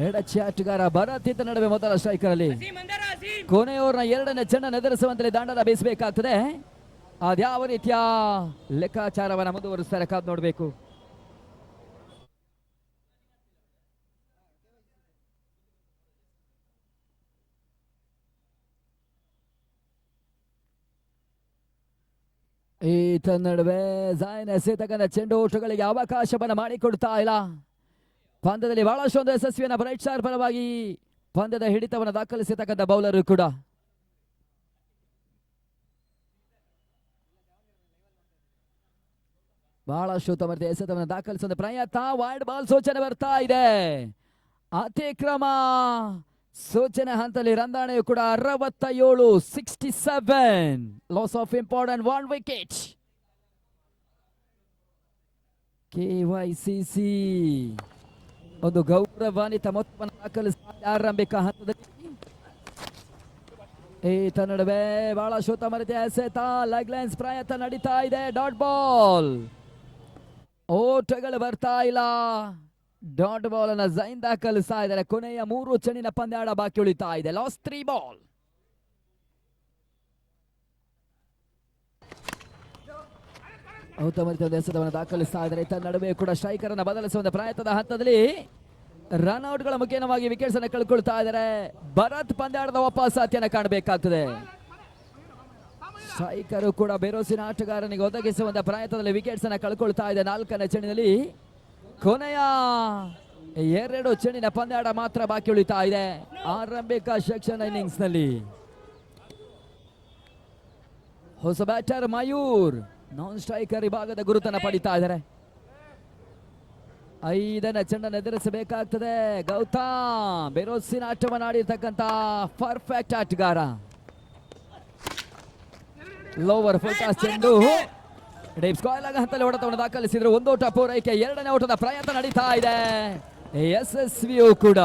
ಎಡಚಿ ಆಟಗಾರ ಭರತ್ ಇತ್ತ ನಡುವೆ ಮೊದಲ ಸ್ಟ್ರೈಕರ್ ಅಲ್ಲಿ ಕೊನೆಯವರನ್ನ 2ನೇ ಚೆಂಡನ್ನು ಎದುರಿಸುವಂತೆ ದಾಂಡನ ಬೀಸಬೇಕಾಗ್ತದೆ. ಅದ್ಯಾವ ರೀತಿಯ ಲೆಕ್ಕಾಚಾರವನ್ನು ಮುಂದುವರಿಸ್ತಾರೆ ಕಾದ್ ನೋಡಬೇಕು. ಈತ ನಡುವೆ ಝೈನ್ ಎಸೆತಕ್ಕಂಥ ಚೆಂಡು ಓಟಗಳಿಗೆ ಅವಕಾಶವನ್ನು ಮಾಡಿಕೊಡ್ತಾ ಇಲ್ಲ. ಪಂದ್ಯದಲ್ಲಿ ಬಹಳಷ್ಟೊಂದು ಯಶಸ್ವಿಯನ್ನು ಬ್ರೈಟ್ ಸ್ಟಾರ್ ಪರವಾಗಿ ಪಂದ್ಯದ ಹಿಡಿತವನ್ನು ದಾಖಲಿಸತಕ್ಕಂಥ ಬೌಲರ್ ಕೂಡ ಬಹಳಷ್ಟು ಉತ್ತಮ ಎಸೆತವನ್ನು ದಾಖಲಿಸುವ ಪ್ರಯತ್ನ. ವೈಡ್ ಬಾಲ್ ಸೂಚನೆ ಬರ್ತಾ ಇದೆ. ಅತಿಕ್ರಮ ಸೂಚನೆ ಹಂತದಲ್ಲಿ ರಂದಾಣೆಯು ಕೂಡ 67, 67. Loss of important 1 wicket. KYCC ಒಂದು ಗೌರವಾನ್ವಿತ ಮೊತ್ತವನ್ನು ದಾಖಲಿಸುತ್ತಾರೆ ಆರಂಭಿಕ ಹಂತದಲ್ಲಿ. ಈತ ನಡುವೆ ಬಹಳ ಉತ್ತಮ ರೀತಿಯ ಎಸೆತ. ಲೆಗ್ ಲೈನ್ಸ್ ಪ್ರಯತ್ನ ನಡೀತಾ ಇದೆ. ಡಾಟ್ ಬಾಲ್, ಓಟಗಳು ಬರ್ತಾ ಇಲ್ಲ. ಡಾಟ್ ಬಾಲ್ ಅನ್ನ ಝೈನ್ ದಾಖಲಿಸ್ತಾ ಇದ್ದಾರೆ. ಕೊನೆಯ 3 ಚೆಂಡಿನ ಪಂದ್ಯಾಟ ಬಾಕಿ ಉಳಿತಾ ಇದೆ. Last 3 ball. ಉತ್ತಮ ರೀತಿಯ ಎಸೆತವನ್ನು ದಾಖಲಿಸ್ತಾ ಇದ್ದಾರೆ. ಇತ್ತ ನಡುವೆ ಕೂಡ ಸ್ಟ್ರೈಕರ್ ಅನ್ನು ಬದಲಿಸುವ ಪ್ರಯತ್ನದ ಹಂತದಲ್ಲಿ ರನ್ಔಟ್ಗಳ ಮುಖೇನವಾಗಿ ವಿಕೆಟ್ಸ್ ಅನ್ನು ಕಳ್ಕೊಳ್ತಾ ಇದ್ದಾರೆ. ಭರತ್ ಪಂದ್ಯಾಟದ ವಾಪಸಾತಿಯನ್ನು ಕಾಣಬೇಕಾಗ್ತದೆ. ಸ್ಟ್ರೈಕರು ಕೂಡ ಬೇರೋಸಿನ ಆಟಗಾರನಿಗೆ ಒದಗಿಸುವಂತ ಪ್ರಯತ್ನದಲ್ಲಿ ವಿಕೆಟ್ಸ್ ಅನ್ನು ಕಳ್ಕೊಳ್ತಾ ಇದೆ. 4ನೇ ಚೆಂಡಿನಲ್ಲಿ ಕೊನೆಯ 2 ಚೆಂಡಿನ ಪಂದ್ಯಾಟ ಮಾತ್ರ ಬಾಕಿ ಉಳಿತಾ ಇದೆ ಆರಂಭಿಕ ಸೆಕ್ಷನ್ ಇನ್ನಿಂಗ್ಸ್ ನಲ್ಲಿ. ಹೊಸ ಬ್ಯಾಟರ್ ಮಯೂರ್ ನಾನ್ ಸ್ಟ್ರೈಕರ್ ವಿಭಾಗದ ಗುರುತನ್ನು ಪಡಿತಾ ಇದ್ದಾರೆ. 5ನೇ ಚೆಂಡನ್ನು ಎದುರಿಸಬೇಕಾಗ್ತದೆ. ಗೌತಮ್ ಬೇರೋಸಿನ ಆಟವನ್ನು ಆಡಿರ್ತಕ್ಕಂಥ ಪರ್ಫೆಕ್ಟ್ ಆಟಗಾರ. ಲೋವರ್ ಫುಲ್ ಟಾಸ್ ಚೆಂಡು ಡೀಪ್ ಸ್ಕ್ವೇರ್ ಹಂತದಲ್ಲಿ ಹೊಡೆತವನ್ನು ದಾಖಲಿಸಿದ್ರು. 1 ಓಟ ಪೂರೈಕೆ. 2ನೇ ಓಟದ ಪ್ರಯತ್ನ ನಡೀತಾ ಇದೆ. ಯಶಸ್ವಿಯೂ ಕೂಡ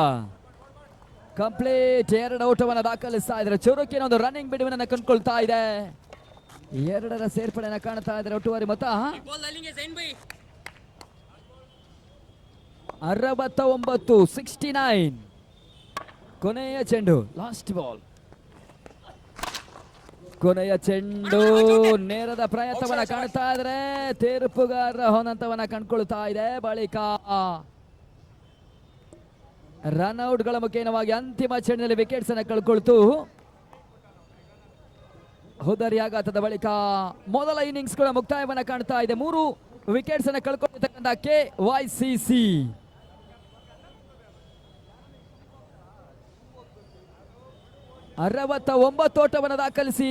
ಕಂಪ್ಲೀಟ್ 2 ಓಟವನ್ನು ದಾಖಲಿಸ್ತಾ ಇದ್ದಾರೆ. ಚುರುಕಿನ ಒಂದು ರನ್ನಿಂಗ್ ಬಿಡುವಿನ ಕಂಡುಕೊಳ್ತಾ ಇದೆ. 2ರ ಸೇರ್ಪಡೆಯನ್ನು ಕಾಣ್ತಾ ಇದ್ದಾರೆ. ಒಟ್ಟುವರಿ ಮೊತ್ತ 69, 69. ಕೊನೆಯ ಚೆಂಡು ಲಾಸ್ಟ್ ಬಾಲ್. ಕೊನೆಯ ಚೆಂಡು ನೇರದ ಪ್ರಯತ್ನವನ್ನ ಕಾಣ್ತಾ ಇದ್ರೆ ತೀರ್ಪುಗಾರ ಹೊನಂತವನ್ನ ಕಂಡುಕೊಳ್ತಾ ಇದೆ. ಬಳಿಕ ರನ್ಔಟ್ಗಳ ಮುಖೇನವಾಗಿ ಅಂತಿಮ ಚೆಂಡಿನಲ್ಲಿ ವಿಕೆಟ್ಸ್ ಅನ್ನು ಕಳ್ಕೊಳ್ತು. ಹುದರಿಯಾಘಾತದ ಬಳಿಕ ಮೊದಲ ಇನ್ನಿಂಗ್ಸ್ ಕೂಡ ಮುಕ್ತಾಯವನ್ನ ಕಾಣ್ತಾ ಇದೆ. 3 ವಿಕೆಟ್ಸ್ ಅನ್ನು ಕಳ್ಕೊಂಡಿರ್ತಕ್ಕಂಥ KYCC 69 ಓಟವನ್ನು ದಾಖಲಿಸಿ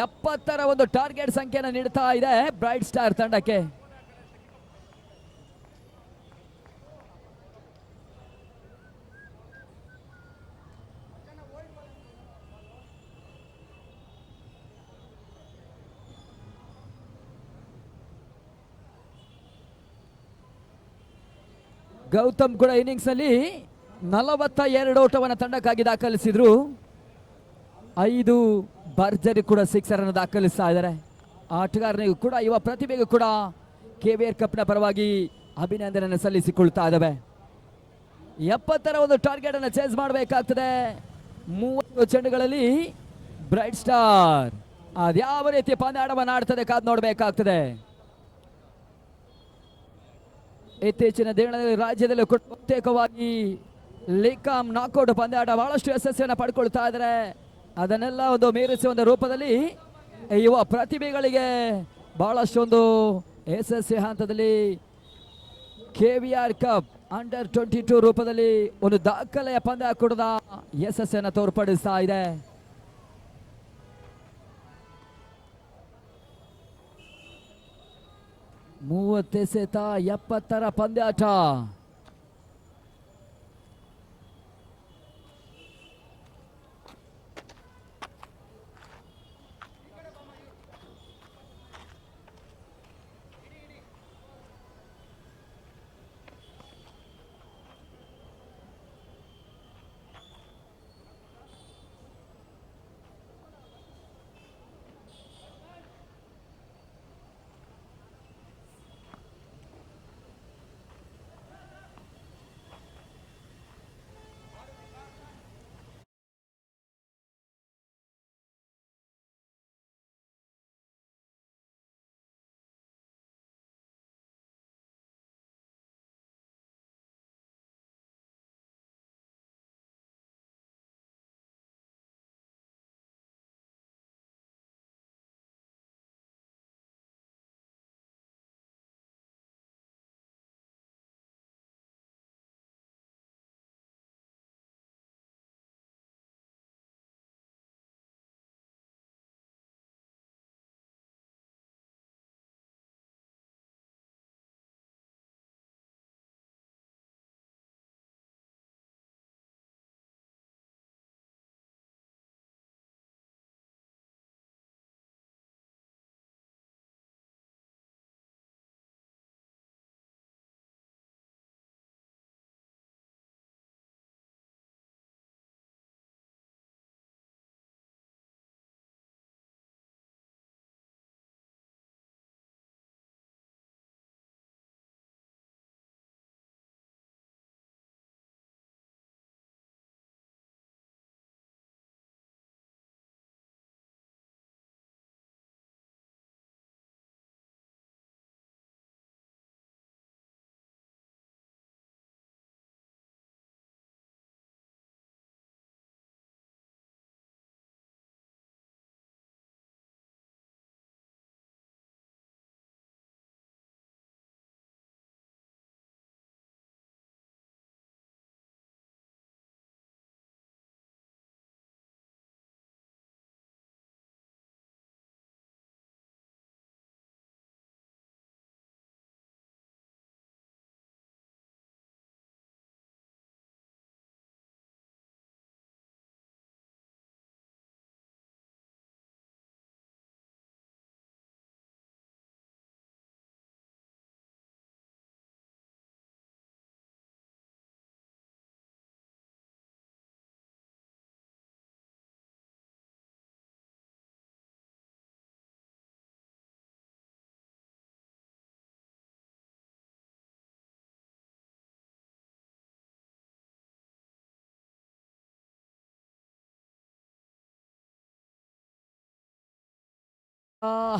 70ರ ಒಂದು ಟಾರ್ಗೆಟ್ ಸಂಖ್ಯೆಯನ್ನು ನೀಡ್ತಾ ಇದೆ ಬ್ರೈಟ್ ಸ್ಟಾರ್ ತಂಡಕ್ಕೆ. ಗೌತಮ್ ಕೂಡ ಇನ್ನಿಂಗ್ಸ್ ನಲ್ಲಿ 42 ಓಟವನ್ನು ತಂಡಕ್ಕಾಗಿ ದಾಖಲಿಸಿದ್ರು. 5 ಭರ್ಜರಿ ಕೂಡ ಸಿಕ್ಸರ್ ಅನ್ನು ದಾಖಲಿಸ್ತಾ ಇದ್ದಾರೆ. ಆಟಗಾರನಿಗೂ ಕೂಡ ಯುವ ಪ್ರತಿಭೆಗೂ ಕೂಡ KVR ಕಪ್ನ ಪರವಾಗಿ ಅಭಿನಂದನೆಯನ್ನು ಸಲ್ಲಿಸಿಕೊಳ್ತಾ ಇದ್ದಾವೆ. 70ರ ಒಂದು ಟಾರ್ಗೆಟ್ ಅನ್ನು ಚೇಸ್ ಮಾಡಬೇಕಾಗ್ತದೆ. 30 ಚೆಂಡುಗಳಲ್ಲಿ ಬ್ರೈಟ್ ಸ್ಟಾರ್ ಅದ್ಯಾವ ರೀತಿಯ ಪಂದ್ಯಾಟವನ್ನು ಆಡ್ತದೆ ಕಾದು ನೋಡಬೇಕಾಗ್ತದೆ. ಇತ್ತೀಚಿನ ದಿನಗಳಲ್ಲಿ ರಾಜ್ಯದಲ್ಲಿ ಪ್ರತ್ಯೇಕವಾಗಿ ಲಿಕಾಮ್ ನಾಕೌಟ್ ಪಂದ್ಯಾಟ ಬಹಳಷ್ಟು ಯಶಸ್ವಿಯನ್ನು ಪಡ್ಕೊಳ್ತಾ ಇದ್ದಾರೆ. ಅದನ್ನೆಲ್ಲ ಒಂದು ಮೀರಿಸುವ ಒಂದು ರೂಪದಲ್ಲಿ ಯುವ ಪ್ರತಿಭೆಗಳಿಗೆ ಬಹಳಷ್ಟು ಒಂದು ಯಶಸ್ವಿ ಹಂತದಲ್ಲಿ KVR ಕಪ್ ಅಂಡರ್ 22 ರೂಪದಲ್ಲಿ ಒಂದು ದಾಖಲೆಯ ಪಂದ್ಯಾಟದ ಯಶಸ್ಸನ್ನು ತೋರ್ಪಡಿಸ್ತಾ ಇದೆ. ಮೂವತ್ತೆಸೆತ 70ರ ಪಂದ್ಯಾಟ.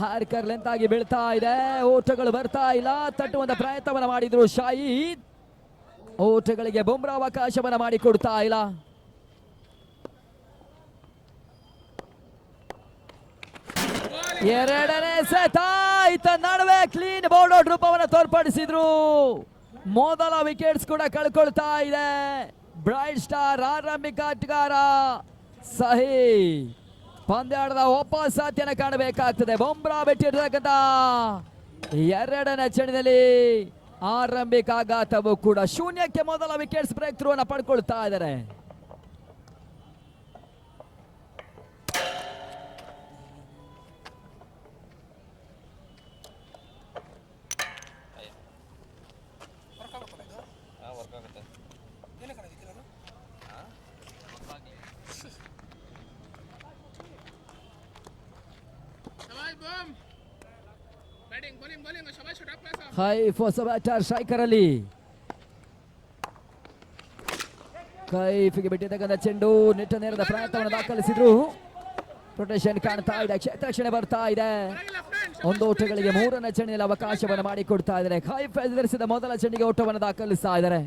ಹ್ಯಾರ್ಕರ್ ಲೆಂತ್ ಆಗಿ ಬೀಳ್ತಾ ಇದೆ. ಓಟಗಳು ಬರ್ತಾ ಇಲ್ಲ. ತಟ್ಟುವಂತ ಪ್ರಯತ್ನವನ್ನ ಮಾಡಿದ್ರು ಶಾಹಿದ್. ಓಟಗಳಿಗೆ ಬುಮ್ರಾ ಅವಕಾಶವನ್ನ ಮಾಡಿಕೊಡ್ತಾ ಇಲ್ಲ. ಎರಡನೇ ಸೆತ ಈತ ನಡುವೆ ಕ್ಲೀನ್ ಬೌಲ್ಡ್ ರೂಪವನ್ನು ತೋರ್ಪಡಿಸಿದ್ರು. ಮೊದಲ ವಿಕೆಟ್ಸ್ ಕೂಡ ಕಳ್ಕೊಳ್ತಾ ಇದೆ. ಬ್ರೈಟ್ ಸ್ಟಾರ್ ಆರಂಭಿಕ ಆಟಗಾರ ಸಹಿ ಪಂದ್ಯಾಟದ ಒಪ್ಪಸಾಧ್ಯನ ಕಾಣಬೇಕಾಗ್ತದೆ. ಬೊಂಬ್ರಾ ಬಿಟ್ಟಿರ್ತಕ್ಕಂಥ ಎರಡನೇ ಚೆಂಡಿನಲ್ಲಿ ಆರಂಭಿಕ ಆಘಾತವು ಕೂಡ ಶೂನ್ಯಕ್ಕೆ ಮೊದಲ ವಿಕೆಟ್ಸ್ ಬ್ರೇಕ್ ಥ್ರೂ ಅನ್ನು ಪಡ್ಕೊಳ್ತಾ ಇದ್ದಾರೆ. ಹೈ ಫಾಸ್ಟ್ ಬ್ಯಾಟರ್ ಸ್ಟ್ರೈಕರ್ ಅಲ್ಲಿ ಕೈಫಿಗೆ ಬಿಟ್ಟಿರ್ತಕ್ಕಂಥ ಚೆಂಡು ನೆಟ್ಟ ನೇರದ ಪ್ರಯತ್ನವನ್ನು ದಾಖಲಿಸಿದ್ರು. ಪ್ರೊಟೆಕ್ಷನ್ ಕಾಣ್ತಾ ಇದೆ, ಕ್ಷೇತ್ರ ರಕ್ಷಣೆ ಬರ್ತಾ ಇದೆ. ಒಂದು ಓಟಗಳಿಗೆ ಮೂರನೇ ಚೆಂಡಿನಲ್ಲಿ ಅವಕಾಶವನ್ನು ಮಾಡಿಕೊಡ್ತಾ ಇದ್ದಾರೆ. ಕೈಫ್ ಎದುರಿಸಿದ ಮೊದಲ ಚೆಂಡಿಗೆ ಓಟವನ್ನು ದಾಖಲಿಸ್ತಾ ಇದ್ದಾರೆ.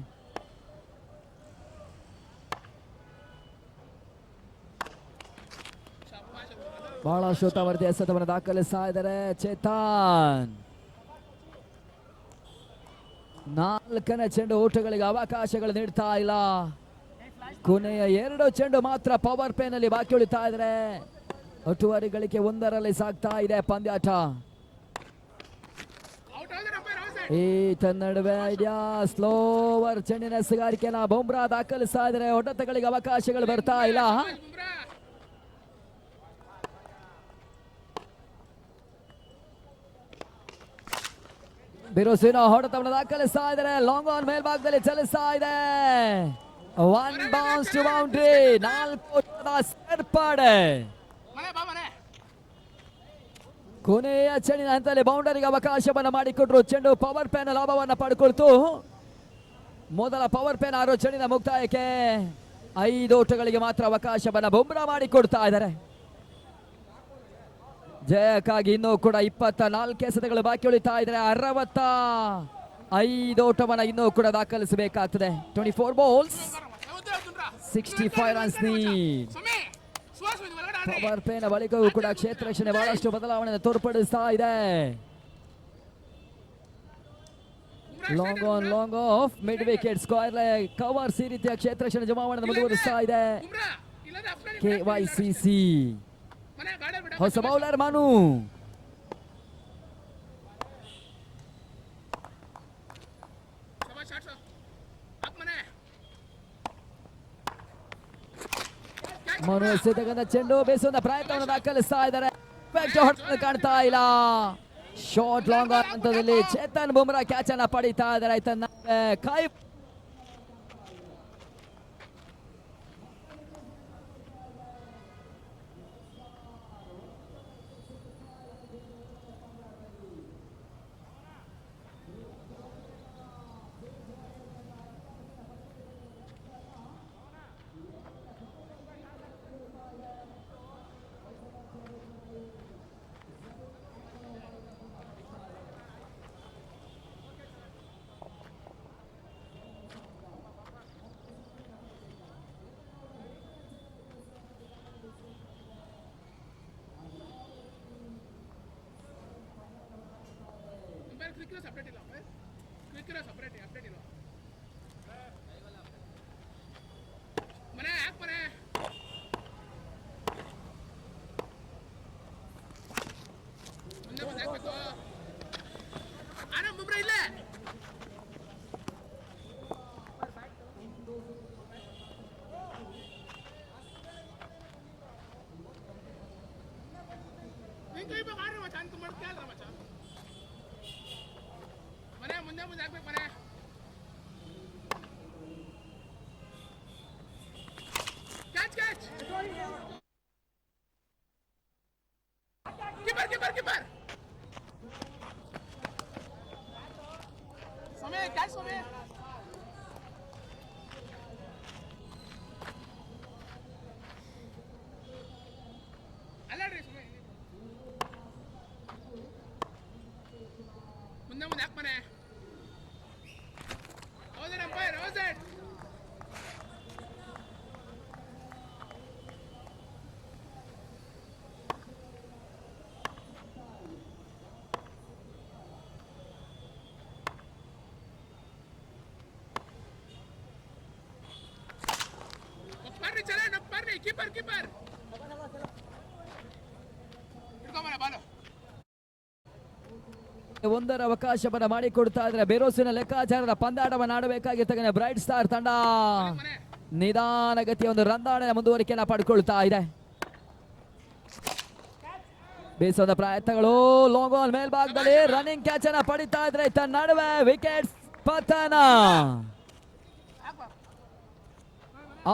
ಬಹಳ ಶೋತಾವರ್ತಿ ಎಸೆತವನ್ನು ದಾಖಲಿಸ್ತಾ ಇದ್ದಾರೆ ಚೇತನ್. ನಾಲ್ಕನೇ ಚೆಂಡು ಓಟಗಳಿಗೆ ಅವಕಾಶಗಳು ನೀಡ್ತಾ ಇಲ್ಲ. ಕೊನೆಯ ಎರಡು ಚೆಂಡು ಮಾತ್ರ ಪವರ್ ಪ್ಲೇ ನಲ್ಲಿ ಬಾಕಿ ಉಳಿತಾ ಇದ್ದಾರೆ. ಒಟ್ಟುವರಿ ಗಳಿಕೆ ಒಂದರಲ್ಲಿ ಸಾಗ್ತಾ ಇದೆ ಪಂದ್ಯಾಟ. ಈ ನಡುವೆ ಐಡಿಯಾ ಸ್ಲೋವರ್ ಚೆಂಡಿನ ಎಸೆಗಾರಿಕೆನ ಬುಮ್ರಾ ದಾಖಲಿಸ್ತಾ ಇದ್ದಾರೆ. ಹೊಡೆತಗಳಿಗೆ ಅವಕಾಶಗಳು ಬರ್ತಾ ಇಲ್ಲ. ಬಿರುಸಿನ ಹೊಡೆತವನ್ನು ದಾಖಲಿಸ್ತಾ ಇದ್ದಾರೆ. ಲಾಂಗ್ ಆನ್ ಮೇಲ್ಭಾಗದಲ್ಲಿ ಚಲಿಸ್ತಾ ಇದೆ. One bounce to boundary. 4 ಸೇರ್ಪಡೆ. ಕೊನೆಯ ಚೆಂಡಿನ ಹಂತದಲ್ಲಿ ಬೌಂಡರಿಗೆ ಅವಕಾಶವನ್ನು ಮಾಡಿಕೊಟ್ರು. ಚೆಂಡು ಪವರ್ ಪ್ಲೇನ ಲಾಭವನ್ನು ಪಡ್ಕೊಳ್ತು. ಮೊದಲ ಪವರ್ ಪ್ಲೇನ್ 6 ಚೆಂಡಿನ ಮುಕ್ತಾಯಕ್ಕೆ 5 ಓಟಗಳಿಗೆ ಮಾತ್ರ ಅವಕಾಶವನ್ನು ಬುಮ್ರಾ ಮಾಡಿಕೊಡ್ತಾ ಇದ್ದಾರೆ. ಜಯಕ್ಕಾಗಿ ಇನ್ನೂ ಕೂಡ 24 ಎಸೆತಗಳು ಬಾಕಿ ಉಳಿತಾ ಇದ್ದಾರೆ. 65 ಓಟವನ್ನು ಇನ್ನೂ ಕೂಡ ದಾಖಲಿಸಬೇಕಾಗ್ತದೆ. 24 ಬಾಲ್ಸ್ 65 ರನ್ಸ್ ನೀಡ್. ಪವರ್ ಪ್ಲೇನ ಬಳಿಕವೂ ಕೂಡ ಕ್ಷೇತ್ರ ರಕ್ಷಣೆ ಬಹಳಷ್ಟು ಬದಲಾವಣೆ ತೋರ್ಪಡಿಸ್ತಾ ಇದೆ. Long on long of mid wicket square covers ಈ ರೀತಿಯ ಕ್ಷೇತ್ರ ರಕ್ಷಣೆ ಜಮಾವಣೆ ಮುಂದುವರಿಸ್ತಾ ಇದೆ KYCC. ಹೊಸ ಬೌಲರ್ ಮಾನು. ಮನು ಎಸೆತಕ್ಕಂಥ ಚೆಂಡು ಬೇಸುವಂತ ಪ್ರಯತ್ನವನ್ನು ದಾಖಲಿಸ್ತಾ ಇದ್ದಾರೆ. ಕಾಣ್ತಾ ಇಲ್ಲ. ಶಾರ್ಟ್ ಲಾಂಗ್ ಹಂತದಲ್ಲಿ ಚೇತನ್ ಬುಮ್ರಾ ಕ್ಯಾಚ್ ಅನ್ನ ಪಡಿತಾ ಇದ್ದಾರೆ. ಕೈ ಕೀಪರ್ ಕೀಪರ್ ಹಿಡ್ಕೊಂಬರ ಬಾಲು ಒಂದರ ಅವಕಾಶವನ್ನ ಮಾಡಿಕೊಡ್ತಾ ಇದ್ರೆ ಬೇರೋಸಿನ ಲೆಕ್ಕಾಚಾರದ ಪಂದ್ಯಾಟವನ್ನು ಆಡಬೇಕಾಗಿರ್ತಕ್ಕಂಥ ಬ್ರೈಟ್ ಸ್ಟಾರ್ ತಂಡ ನಿಧಾನಗತಿಯ ಒಂದು ರಂದಾಣದ ಮುಂದುವರಿಕೆಯನ್ನ ಪಡ್ಕೊಳ್ತಾ ಇದೆ. ಬೇಸದ ಪ್ರಯತ್ನಗಳು ಲಾಂಗ್ ಆನ್ ಮೇಲ್ಭಾಗದಲ್ಲಿ ರನ್ನಿಂಗ್ ಕ್ಯಾಚ್ ಅನ್ನ ಪಡಿತಾ ಇದ್ರೆ ತನ್ನ ನಡುವೆ ವಿಕೆಟ್ ಪತನ.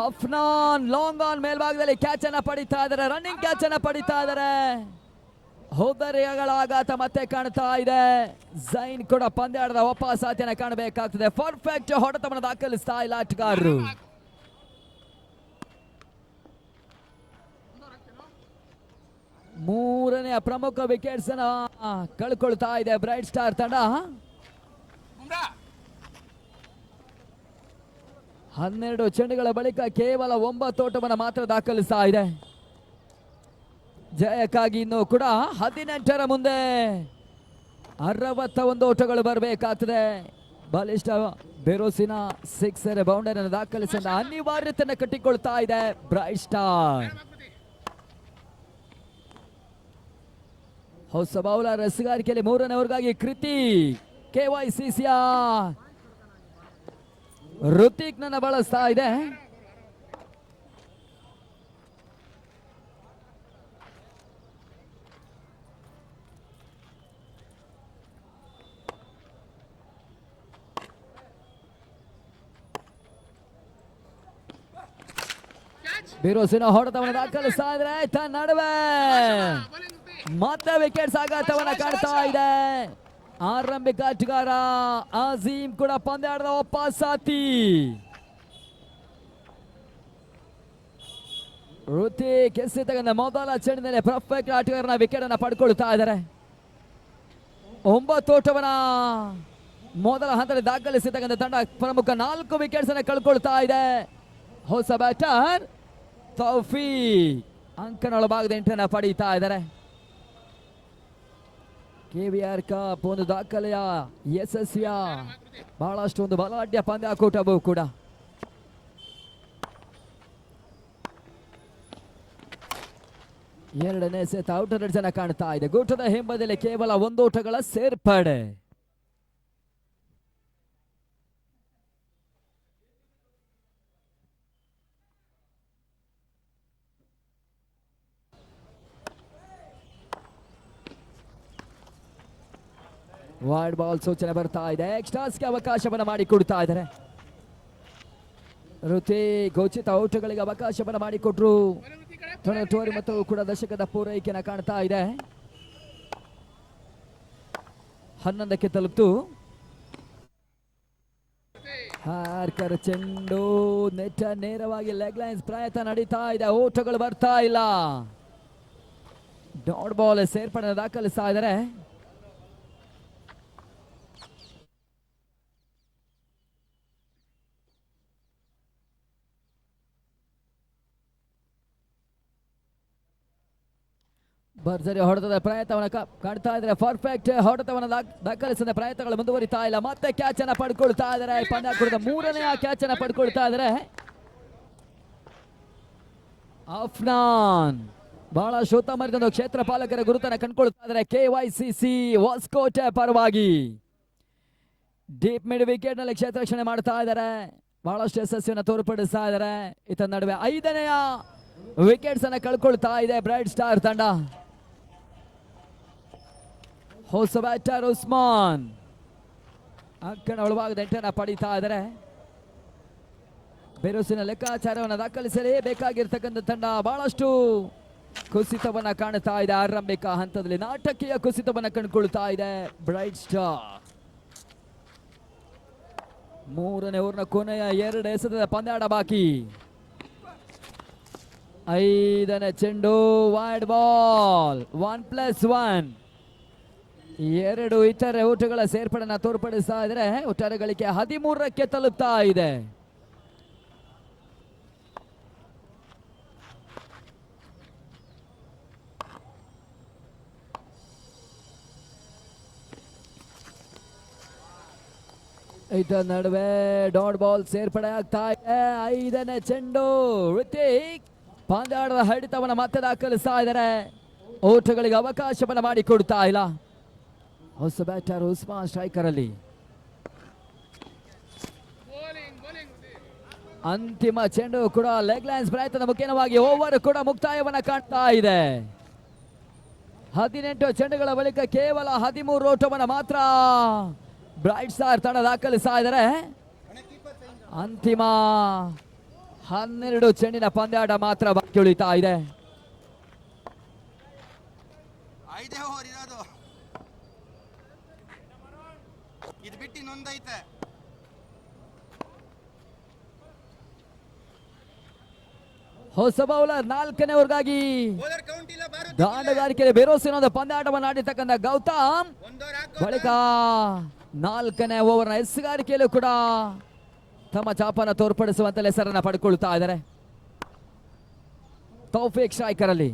ಅಫ್ನಾನ್ ಲಾಂಗ್ ಆನ್ ಮೇಲ್ಭಾಗದಲ್ಲಿ ಕ್ಯಾಚ್ ಅನ್ನ ಪಡಿತಾ ಇದ್ದಾರೆ, ರನ್ನಿಂಗ್ ಕ್ಯಾಚ್ ಅನ್ನ ಪಡಿತಾ ಇದ್ದಾರೆ. ಹೋದರಿಗಳ ಆಘಾತ ಮತ್ತೆ ಕಾಣ್ತಾ ಇದೆ. ಜೈನ್ ಕೂಡ ಪಂದ್ಯಾಟದ ವಾಪಸಾತಿಯನ್ನ ಕಾಣಬೇಕಾಗ್ತದೆ. ಪರ್ಫೆಕ್ಟ್ ಹೊಡೆತವನ್ನು ದಾಖಲಿಸ್ತಾ ಇಲ್ಲ ಆಟಗಾರರು. ಮೂರನೆಯ ಪ್ರಮುಖ ವಿಕೆಟ್ಸ್ ಅನ್ನ ಕಳ್ಕೊಳ್ತಾ ಇದೆ ಬ್ರೈಟ್ ಸ್ಟಾರ್ ತಂಡ. 12 ಚೆಂಡುಗಳ ಬಳಿಕ ಕೇವಲ 9 ಓಟವನ್ನು ಮಾತ್ರ ದಾಖಲಿಸ್ತಾ ಇದೆ. ಜಯಕ್ಕಾಗಿ ಇನ್ನು ಕೂಡ 18ರ ಮುಂದೆ 61 ಓಟಗಳು ಬರಬೇಕಾಗ್ತದೆ. ಬಲಿಷ್ಠ ಬೇರೋಸಿನ ಸಿಕ್ಸರ್ ಬೌಂಡರಿ ಅನ್ನು ದಾಖಲಿಸಿದ ಅನಿವಾರ್ಯತೆಯನ್ನು ಕಟ್ಟಿಕೊಳ್ತಾ ಇದೆ ಬ್ರೈಟ್ ಸ್ಟಾರ್. ಹೊಸ ಬೌಲರ್ ರಸಗಾರಿಕೆಯಲ್ಲಿ 3ನೇ ಓವರ್ಗಾಗಿ ಕೃತಿ KYCCಯ ಋತಿಕ್ ನನ್ನ ಬಳಸ್ತಾ ಇದೆ. ಬೇರೋಸಿನ ಹೊಡೆತವನ್ನು ದಾಖಲಿಸ್ತಾ ಇದ್ರೆ ತನ್ನ ನಡುವೆ ಮತ್ತೆ ವಿಕೆಟ್ಸ್ ಆಘಾತವನ್ನ ಕಾಣ್ತಾ ಇದೆ. ಆರಂಭಿಕ ಆಟಗಾರ ಅಜೀಂ ಕೂಡ ಪಂದ್ಯಾಟದ ವಾಪಸಾತಿ. ಋತಿಕ್ ಎಸೆತಕ್ಕಂಥ ಮೊದಲ ಚೆಂಡಿನಲ್ಲಿ ಪರ್ಫೆಕ್ಟ್ ಆಟಗಾರನ ವಿಕೆಟ್ ಅನ್ನ ಪಡ್ಕೊಳ್ತಾ ಇದ್ದಾರೆ. 9 ಓಟವನ್ನ ಮೊದಲ ಹಂತದಲ್ಲಿ ದಾಖಲಿಸಿರ್ತಕ್ಕಂಥ ತಂಡ ಪ್ರಮುಖ 4 ವಿಕೆಟ್ಸ್ ಅನ್ನ ಕಳ್ಕೊಳ್ತಾ ಇದೆ. ಹೊಸ ಬ್ಯಾಟರ್ ತೌಫೀಕ್ ಅಂಕನೊಳಭಾಗದ ಎಂಟನ್ನ ಪಡೀತಾ ಇದ್ದಾರೆ. KVR ಕಪ್ ಒಂದು ದಾಖಲೆಯ ಯಶಸ್ವಿಯ ಬಹಳಷ್ಟು ಒಂದು ಬಲಾಢ್ಯ ಪಂದ್ಯಾಕೂಟವೂ ಕೂಡ. ಎರಡನೇ ಸೆಟ್ ಔಟರ್ ರನ್ಸ್ ಅನ್ನ ಕಾಣ್ತಾ ಇದೆ. ಗೂಟದ ಹಿಂಬದಿಯಲ್ಲಿ ಕೇವಲ 1 ಓಟಗಳ ಸೇರ್ಪಡೆ. ವೈಡ್ ಬಾಲ್ ಸೂಚನೆ ಬರ್ತಾ ಇದೆ. ಎಕ್ಸ್ಟ್ರಾಸ್ಗೆ ಅವಕಾಶವನ್ನು ಮಾಡಿಕೊಡ್ತಾ ಇದ್ದಾರೆ. ಋತಿಕ್ ಉಚಿತ ಔಟಗಳಿಗೆ ಅವಕಾಶವನ್ನು ಮಾಡಿಕೊಟ್ರು. ಟೋರಿ ಮತ್ತು ಕೂಡ ದಶಕದ ಪೂರೈಕೆಯನ್ನು ಕಾಣ್ತಾ ಇದೆ. 11ಕ್ಕೆ ತಲುಪ್ತು. ಹಾರ್ಕರ್ ಚೆಂಡು ನೆಟ್ಟ ನೇರವಾಗಿ ಲೆಗ್ ಲೈನ್ಸ್ ಪ್ರಯತ್ನ ನಡೀತಾ ಇದೆ. ಓಟಗಳು ಬರ್ತಾ ಇಲ್ಲ. ಡಾಟ್ ಬಾಲ್ ಸೇರ್ಪಡೆ ದಾಖಲಿಸ್ತಾ ಇದ್ದಾರೆ. ಭರ್ಜರಿ ಹೊಡೆತದ ಪ್ರಯತ್ನವನ್ನು ಕಾಣ್ತಾ ಇದ್ದಾರೆ. ಪರ್ಫೆಕ್ಟ್ ಹೊಡೆತವನ್ನು ದಾಖಲಿಸಿದ ಪ್ರಯತ್ನಗಳು ಮುಂದುವರಿತಾ ಇಲ್ಲ. ಮತ್ತೆ ಕ್ಯಾಚ್ ಅನ್ನ ಪಡ್ಕೊಳ್ತಾ ಇದ್ದಾರೆ. ಪಂದ್ಯಾಕೂಟದ 3ನೇ ಕ್ಯಾಚ್ ಅನ್ನ ಪಡ್ಕೊಳ್ತಾ ಇದ್ದಾರೆ. ಅಫ್ನಾನ್ ಬಹಳ ಶೋತಮರಿದ ಕ್ಷೇತ್ರ ಪಾಲಕರ ಗುರುತನ್ನು ಕಂಡುಕೊಳ್ತಾ ಇದ್ದಾರೆ. KYCC ಹೊಸಕೋಟೆ ಪರವಾಗಿ ಡೀಪ್ ಮಿಡ್ ವಿಕೆಟ್ ನಲ್ಲಿ ಕ್ಷೇತ್ರ ರಕ್ಷಣೆ ಮಾಡ್ತಾ ಇದ್ದಾರೆ. ಬಹಳಷ್ಟು ಯಶಸ್ವಿಯನ್ನು ತೋರ್ಪಡಿಸ್ತಾ ಇದ್ದಾರೆ. ಇದರ ನಡುವೆ 5ನೇ ವಿಕೆಟ್ಸ್ ಅನ್ನ ಕಳ್ಕೊಳ್ತಾ ಇದೆ ಬ್ರೈಟ್ ಸ್ಟಾರ್ ತಂಡ. ಹೊಸ ಬ್ಯಾಟರ್ ಉಸ್ಮಾನ್ ಅಂಕಣ ಒಳಭಾಗದ ಎಂಟನ್ನ ಪಡೀತಾ ಇದ್ದಾರೆ. ಬೇರೋಸಿನ ಲೆಕ್ಕಾಚಾರವನ್ನು ದಾಖಲಿಸಲೇ ಬೇಕಾಗಿರ್ತಕ್ಕಂಥ ತಂಡ ಬಹಳಷ್ಟು ಕುಸಿತವನ್ನ ಕಾಣ್ತಾ ಇದೆ. ಆರಂಭಿಕ ಹಂತದಲ್ಲಿ ನಾಟಕೀಯ ಕುಸಿತವನ್ನ ಕಂಡುಕೊಳ್ತಾ ಇದೆ ಬ್ರೈಟ್ ಸ್ಟಾರ್. 3ನೇ ಓವರ್ನ ಕೊನೆಯ 2 ಎಸೆತದ ಪಂದ್ಯಾಟ ಬಾಕಿ. 5ನೇ ಚೆಂಡು ವೈಡ್ ಬಾಲ್ 1+1. 2 ಇತರೆ ಓಟಗಳ ಸೇರ್ಪಡೆನ ತೋರ್ಪಡಿಸ್ತಾ ಇದ್ರೆ ಒಟ್ಟಾರೆ ಗಳಿಕೆ 13ಕ್ಕೆ ತಲುಪ್ತಾ ಇದೆ. ಇದರ ನಡುವೆ ಡಾಟ್ ಬಾಲ್ ಸೇರ್ಪಡೆ ಆಗ್ತಾ ಇದೆ. 5ನೇ ಚೆಂಡು ಋತಿಕ್ ಪಂದ್ಯಾಟದ ಹಿಡಿತವನ್ನು ಮತ್ತೆ ದಾಖಲಿಸ್ತಾ ಇದ್ದಾರೆ. ಓಟಗಳಿಗೆ ಅವಕಾಶವನ್ನು ಮಾಡಿಕೊಡ್ತಾ ಇಲ್ಲ. ಹೊಸ ಬ್ಯಾಟರ್ ಉಸ್ಮಾನ್ ಸ್ಟ್ರೈಕರ್ ಅಲ್ಲಿ ಅಂತಿಮ ಚೆಂಡು ಕೂಡ ಲೆಗ್ ಲೈನ್ಸ್ ಪ್ರಯತ್ನದ ಮುಖ್ಯವಾಗಿ ಓವರ್ ಕೂಡ ಮುಕ್ತಾಯವನ್ನ ಕಾಣ್ತಾ ಇದೆ. 18 ಚೆಂಡುಗಳ ಬಳಿಕ ಕೇವಲ 13 ಓಟವನ್ನು ಮಾತ್ರ ಬ್ರೈಟ್ ಸ್ಟಾರ್ ತಂಡ ದಾಖಲಿಸ್ತಾ ಇದ್ದಾರೆ. ಅಂತಿಮ 12 ಚೆಂಡಿನ ಪಂದ್ಯಾಟ ಮಾತ್ರ ಬಾಕಿ ಉಳಿತಾ ಇದೆ. ಇದು ಬಿಟ್ಟು ಇನ್ನೊಂದೈತೆ. ಹೊಸ ಬೌಲರ್ 4ನೇ ಓವರ್ಗಾಗಿ ದಾಂಡಗಾರಿಕೆ ಭರವಸೆನ ಒಂದು ಪಂದ್ಯಾಟವನ್ನು ಆಡಿರ್ತಕ್ಕಂಥ ಗೌತಮ್ ಬಳಿಕ 4ನೇ ಓವರ್ನ ಎಸ್ಗಾರಿಕೆಯಲ್ಲೂ ಕೂಡ ತಮ್ಮ ಚಾಪನ ತೋರ್ಪಡಿಸುವಂತ ಹೆಸರನ್ನ ಪಡ್ಕೊಳ್ತಾ ಇದ್ದಾರೆ. ತೌಫೀಕ್ ಸ್ಟ್ರೈಕರ್ ಅಲ್ಲಿ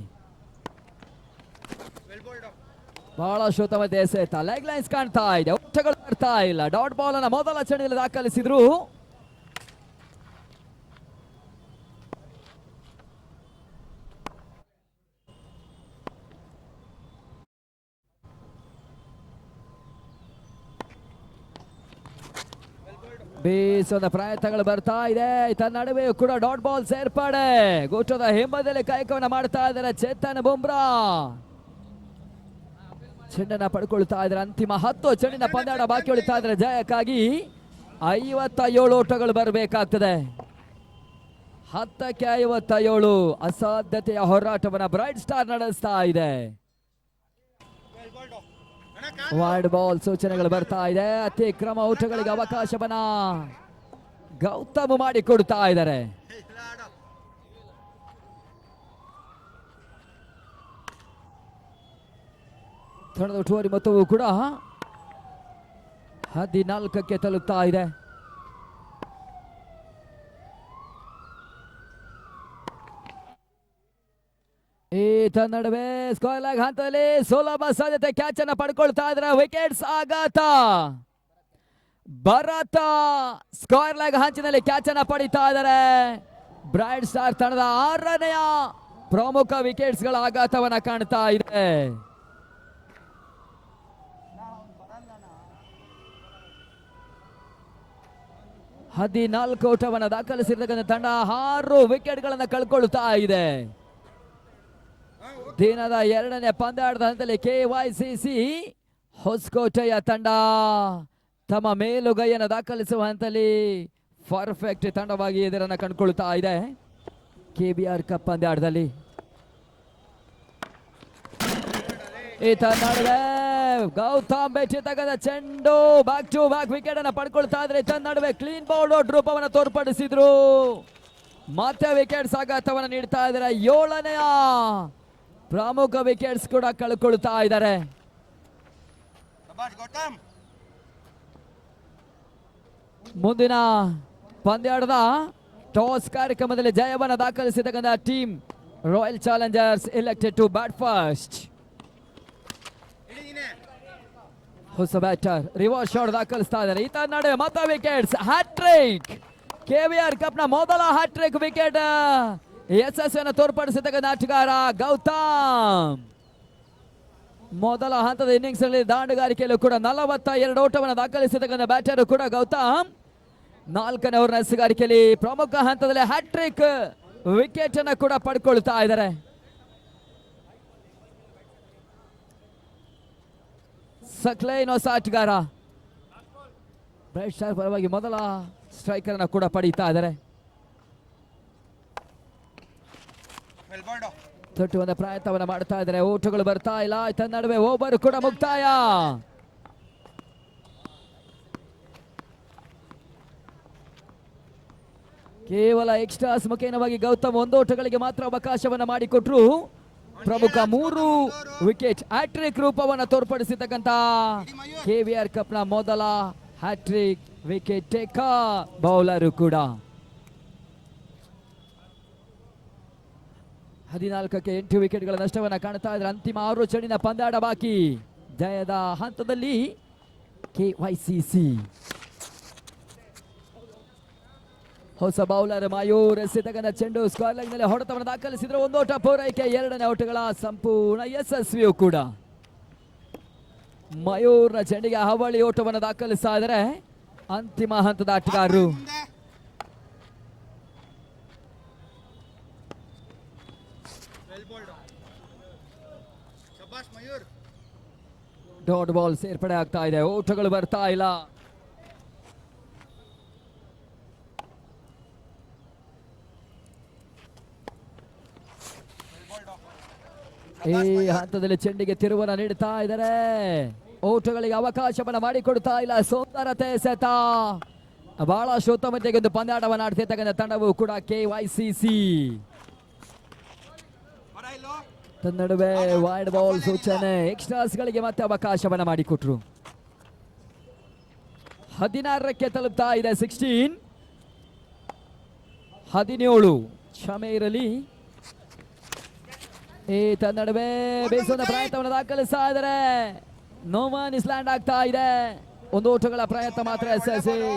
ಬಹಳ ಶೋತಮತೆ ಎಸೆತ ಲೆಗ್ ಲೈನ್ಸ್ ಕಾಣ್ತಾ ಇದೆ. ಓಟಗಳು ಬರ್ತಾ ಇಲ್ಲ. ಡಾಟ್ ಬಾಲ್ ಅನ್ನ ಮೊದಲ ಚೆಂಡಿನಲ್ಲಿ ದಾಖಲಿಸಿದ್ರು. ಬೇಸದ ಪ್ರಯತ್ನಗಳು ಬರ್ತಾ ಇದೆ. ತನ್ನ ನಡುವೆ ಕೂಡ ಡಾಟ್ ಬಾಲ್ ಸೇರ್ಪಡೆ. ಗೋಟದ ಹಿಂಬದಿಯಲ್ಲಿ ಕಾಯಕವನ್ನ ಮಾಡ್ತಾ ಇದ್ದಾರೆ ಚೇತನ್ ಬುಮ್ರಾ. ಚೆಂಡನ್ನ ಪಡ್ಕೊಳ್ತಾ ಇದ್ದಾರೆ. ಅಂತಿಮ 10 ಚೆಂಡಿನ ಪಂದ್ಯಾಟ ಬಾಕಿ ಉಳಿತಾ ಇದ್ದಾರೆ. ಜಯಕ್ಕಾಗಿ 57 ಓಟಗಳು ಬರಬೇಕಾಗ್ತದೆ. 10ಕ್ಕೆ 57 ಅಸಾಧ್ಯತೆಯ ಹೋರಾಟವನ್ನ ಬ್ರೈಟ್ ಸ್ಟಾರ್ ನಡೆಸ್ತಾ ಇದೆ. ವೈಡ್ ಬಾಲ್ ಸೂಚನೆಗಳು ಬರ್ತಾ ಇದೆ. ಅತಿಕ್ರಮ ಔಟಗಳಿಗೆ ಅವಕಾಶವನ್ನ ಗೌತಮ್ ಮಾಡಿಕೊಡ್ತಾ ಇದ್ದಾರೆ. ತಂಡದ ಒಟ್ಟುವರಿ ಮೊತ್ತವು ಕೂಡ 14ಕ್ಕೆ ತಲುಪ್ತಾ ಇದೆ. ಈ ನಡುವೆ ಸ್ಕ್ವೇರ್ ಲೆಗ್ ಹಂತದಲ್ಲಿ ಸುಲಭ ಸಾಧ್ಯತೆ ಕ್ಯಾಚ್ ಅನ್ನ ಪಡ್ಕೊಳ್ತಾ ಇದ್ರೆ ವಿಕೆಟ್ಸ್ ಆಘಾತ. ಭರತ ಸ್ಕ್ವೇರ್ ಲೆಗ್ ಹಂಚಿನಲ್ಲಿ ಕ್ಯಾಚ್ ಅನ್ನ ಪಡಿತಾ ಇದ್ದಾರೆ. ಬ್ರೈಟ್ ಸ್ಟಾರ್ ತಂಡದ 6ನೆಯ ಪ್ರಮುಖ ವಿಕೆಟ್ಸ್ ಗಳ ಆಘಾತವನ್ನ ಕಾಣ್ತಾ ಇದೆ. ಹದಿನಾಲ್ಕು ಓಟವನ್ನು ದಾಖಲಿಸಿರ್ತಕ್ಕಂಥ ತಂಡ 6 ವಿಕೆಟ್ ಗಳನ್ನ ಕಳ್ಕೊಳ್ತಾ ಇದೆ. ದಿನದ 2ನೇ ಪಂದ್ಯಾಟದ ಹಂತದಲ್ಲಿ KYCC ಹೊಸಕೋಟೆಯ ತಂಡ ತಮ್ಮ ಮೇಲುಗೈಯನ್ನು ದಾಖಲಿಸುವ ಹಂತದಲ್ಲಿ ಪರ್ಫೆಕ್ಟ್ ತಂಡವಾಗಿ ಎದುರನ್ನು ಕಂಡುಕೊಳ್ತಾ ಇದೆ. KBR ಕಪ್ ಪಂದ್ಯಾಟದಲ್ಲಿ ಈತ ನಡುವೆ ಗೌತಮ್ ಬೆಟ್ಟಿ ತಗದ ಚೆಂಡು ಬ್ಯಾಕ್ ಟು ಬ್ಯಾಕ್ ವಿಕೆಟ್ ಅನ್ನು ಪಡ್ಕೊಳ್ತಾ ಇದ್ರೆ ತನ್ನ ನಡುವೆ ಕ್ಲೀನ್ ಬೌಲ್ಡ್ ರೂಪವನ್ನು ತೋರ್ಪಡಿಸಿದ್ರು. ಮತ್ತೆ ವಿಕೆಟ್ಸ್ ಆಘಾತವನ್ನು ನೀಡ್ತಾ ಇದ್ದಾರೆ. 7ನೆಯ ಪ್ರಮುಖ ವಿಕೆಟ್ಸ್ ಕೂಡ ಕಳ್ಕೊಳ್ತಾ ಇದ್ದಾರೆ. ಮುಂದಿನ ಪಂದ್ಯಾಟದ ಟಾಸ್ ಕಾರ್ಯಕ್ರಮದಲ್ಲಿ ಜಯವನ್ನು ದಾಖಲಿಸಿರ್ತಕ್ಕಂಥ team royal challengers elected to bat first. ಹೊಸ ಬ್ಯಾಟರ್ ರಿವರ್ಸ್ ಶಾಟ್ ದಾಖಲಿಸ್ತಾ ಇದ್ದಾರೆ. ಈತ ನಡುವೆ ಮತ್ತೆ ವಿಕೆಟ್ಸ್ ಹ್ಯಾಟ್ರಿಕ್. KBR ಕಪ್ನ ಮೊದಲ ಹ್ಯಾಟ್ರಿಕ್ ವಿಕೆಟ್ ಯಶಸ್ವಿಯನ್ನು ತೋರ್ಪಡಿಸಿರ್ತಕ್ಕಂಥ ಆಟಗಾರ ಗೌತಮ್. ಮೊದಲ ಹಂತದ ಇನ್ನಿಂಗ್ಸ್ ನಲ್ಲಿ ದಾಂಡುಗಾರಿಕೆಯಲ್ಲೂ ಕೂಡ 42 ಓಟವನ್ನು ದಾಖಲಿಸಿರ್ತಕ್ಕಂಥ ಬ್ಯಾಟರ್ ಕೂಡ ಗೌತಮ್. 4ನೇ ಓವರ್ನ ಎಸೆಗಾರಿಕೆಯಲ್ಲಿ ಪ್ರಮುಖ ಹಂತದಲ್ಲಿ ಹ್ಯಾಟ್ರಿಕ್ ವಿಕೆಟ್ ಅನ್ನು ಕೂಡ ಪಡ್ಕೊಳ್ತಾ ಇದ್ದಾರೆ. ಸಕ್ಲೈನ್ ಹೊಸ ಆಟಗಾರ ಬ್ರೈಟ್ ಸ್ಟಾರ್ ಪರವಾಗಿ ಮೊದಲ ಸ್ಟ್ರೈಕರ್ ಅನ್ನು ಕೂಡ ಪಡೀತಾ ಇದ್ದಾರೆ. ತೊಟ್ಟುವಂತ ಪ್ರಯತ್ನವನ್ನು ಮಾಡ್ತಾ ಇದ್ದಾರೆ. ಓಟಗಳು ಬರ್ತಾ ಇಲ್ಲ. ತನ್ನ ನಡುವೆ ಓವರ್ ಕೂಡ ಮುಕ್ತಾಯ. ಕೇವಲ ಎಕ್ಸ್ಟ್ರಾಸ್ ಮುಖೇನವಾಗಿ ಗೌತಮ್ 1 ಓಟಗಳಿಗೆ ಮಾತ್ರ ಅವಕಾಶವನ್ನು ಮಾಡಿಕೊಟ್ರು. ಪ್ರಮುಖ 3 ವಿಕೆಟ್ ಹ್ಯಾಟ್ರಿಕ್ ರೂಪವನ್ನು ತೋರ್ಪಡಿಸಿರ್ತಕ್ಕಂಥ KBR ಕಪ್ನ ಮೊದಲ ಹ್ಯಾಟ್ರಿಕ್ ವಿಕೆಟ್ ಟೇಕರ್ ಬೌಲರ್ ಕೂಡ. 14ಕ್ಕೆ 8 ವಿಕೆಟ್ಗಳ ನಷ್ಟವನ್ನು ಕಾಣ್ತಾ ಇದ್ದಾರೆ. ಅಂತಿಮ 6 ಚೆಂಡಿನ ಪಂದ್ಯಾಟ ಬಾಕಿ. ಜಯದ ಹಂತದಲ್ಲಿ KYCC ಹೊಸ ಬೌಲರ್ ಮಯೂರ್ ಎಸೆತಕ್ಕಂಥ ಚೆಂಡು ಸ್ಕ್ವೇರ್ ಲೆಗ್ ನಲ್ಲಿ ಹೊಡೆತವನ್ನು ದಾಖಲಿಸಿದ್ರು. ಒಂದು ಓಟ ಪೂರೈಕೆ, ಎರಡನೇ ಔಟ್ಗಳ ಸಂಪೂರ್ಣ ಯಶಸ್ವಿಯೂ ಕೂಡ. ಮಯೂರ್ನ ಚೆಂಡಿಗೆ ಹಾವಳಿ ಓಟವನ್ನು ದಾಖಲಿಸ್ತಾ ಇದ್ದಾರೆ ಅಂತಿಮ ಹಂತದ ಆಟಗಾರರು. ಮುಂದೆ ವೆಲ್ ಬೋಲ್ಡ್. ಶಬಾಷ್ ಮಯೂರ್. ಡಾಟ್ ಬಾಲ್ ಸೇರ್ಪಡೆ ಆಗ್ತಾ ಇದೆ, ಓಟಗಳು ಬರ್ತಾ ಇಲ್ಲ. ಈ ಹಂತದಲ್ಲಿ ಚೆಂಡಿಗೆ ತಿರುವನ್ನು ನೀಡುತ್ತಾ ಇದ್ದಾರೆ, ಓಟಗಳಿಗೆ ಅವಕಾಶವನ್ನ ಮಾಡಿಕೊಡ್ತಾ ಇಲ್ಲ. ಸುಂದರತೆ ಎಸೆತ, ಬಹಳಷ್ಟು ಉತ್ತಮತೆಗೆ ಒಂದು ಪಂದ್ಯಾಟವನ್ನು ಆಡ್ತಿರ್ತಕ್ಕಂಥ ತಂಡವು ಕೂಡ KYCC. ಬರ ಇಲ್ಲೋ. ತನ್ನ ನಡುವೆ ವೈಡ್ ಬಾಲ್ ಸೂಚನೆ, ಎಕ್ಸ್ಟ್ರಾಸ್ ಗಳಿಗೆ ಮತ್ತೆ ಅವಕಾಶವನ್ನ ಮಾಡಿಕೊಟ್ರು. 16ಕ್ಕೆ ತಲುಪ್ತಾ ಇದೆ 16. 17 ಕ್ಷಮೆ ಇರಲಿ. ಈ ತನ್ನ ನಡುವೆ ಬೇಸದ ಪ್ರಯತ್ನವನ್ನು ದಾಖಲಿಸ್ತಾ ಇದ್ದಾರೆ. ನೋಮನ್ ಇಸ್ಲ್ಯಾಂಡ್ ಆಗ್ತಾ ಇದೆ, ಒಂದು ಓಟಗಳ ಪ್ರಯತ್ನ ಮಾತ್ರ ಯಶಸ್ವಿ.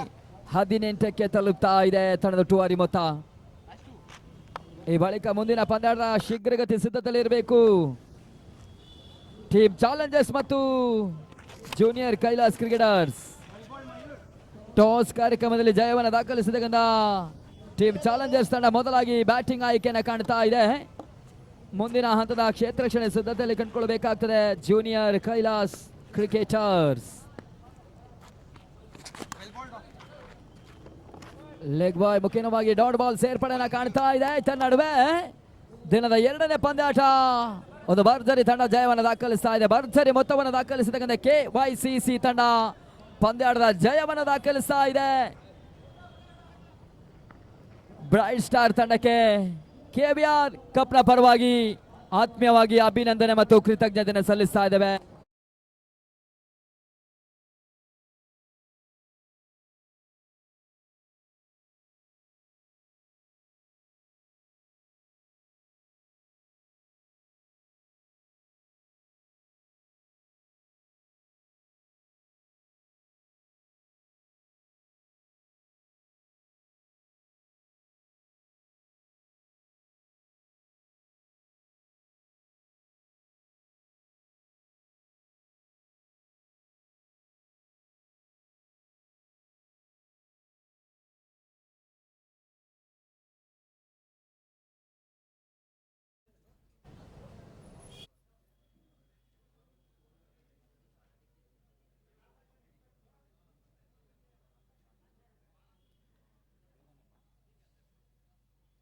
18ಕ್ಕೆ ತಲುಪ್ತಾ ಇದೆ ತಂಡದ ಟುವಾರಿ ಮೊತ್ತ. ಈ ಬಳಿಕ ಮುಂದಿನ ಪಂದ್ಯಾಟ ಶೀಘ್ರಗತಿ ಸಿದ್ಧತೆಯಲ್ಲಿರಬೇಕು. ಟೀಮ್ ಚಾಲೆಂಜರ್ಸ್ ಮತ್ತು ಜೂನಿಯರ್ ಕೈಲಾಸ್ ಕ್ರಿಕೆಟರ್ಸ್. ಟಾಸ್ ಕಾರ್ಯಕ್ರಮದಲ್ಲಿ ಜಯವನ್ನು ದಾಖಲಿಸಿದ ಟೀಮ್ ಚಾಲೆಂಜರ್ಸ್ ತಂಡ ಮೊದಲಾಗಿ ಬ್ಯಾಟಿಂಗ್ ಆಯ್ಕೆಯನ್ನು ಕಾಣ್ತಾ ಇದೆ. ಮುಂದಿನ ಹಂತದ ಕ್ಷೇತ್ರ ರಕ್ಷಣೆ ಸಿದ್ಧತೆಯಲ್ಲಿ ಕಂಡುಕೊಳ್ಳಬೇಕಾಗ್ತದೆ ಜೂನಿಯರ್ ಕೈಲಾಸ್ ಕ್ರಿಕೆಟರ್ಸ್. ಲೆಗ್ ಬಾಯ್ ಮುಖೇನವಾಗಿ ಡಾಟ್ ಬಾಲ್ ಸೇರ್ಪಡೆಯನ್ನು ಕಾಣ್ತಾ ಇದೆ. ತನ್ನ ನಡುವೆ ದಿನದ 2ನೇ ಪಂದ್ಯಾಟ, ಒಂದು ಭರ್ಜರಿ ತಂಡ ಜಯವನ್ನು ದಾಖಲಿಸ್ತಾ ಇದೆ. ಭರ್ಜರಿ ಮೊತ್ತವನ್ನು ದಾಖಲಿಸಿದ KYCC ತಂಡ ಪಂದ್ಯಾಟದ ಜಯವನ್ನು ದಾಖಲಿಸ್ತಾ ಇದೆ. ಬ್ರೈಟ್ ಸ್ಟಾರ್ ತಂಡಕ್ಕೆ KBR ಕಪ್ನ ಪರವಾಗಿ ಆತ್ಮೀಯವಾಗಿ ಅಭಿನಂದನೆ ಮತ್ತು ಕೃತಜ್ಞತೆಯನ್ನು ಸಲ್ಲಿಸ್ತಾ ಇದ್ದೇವೆ.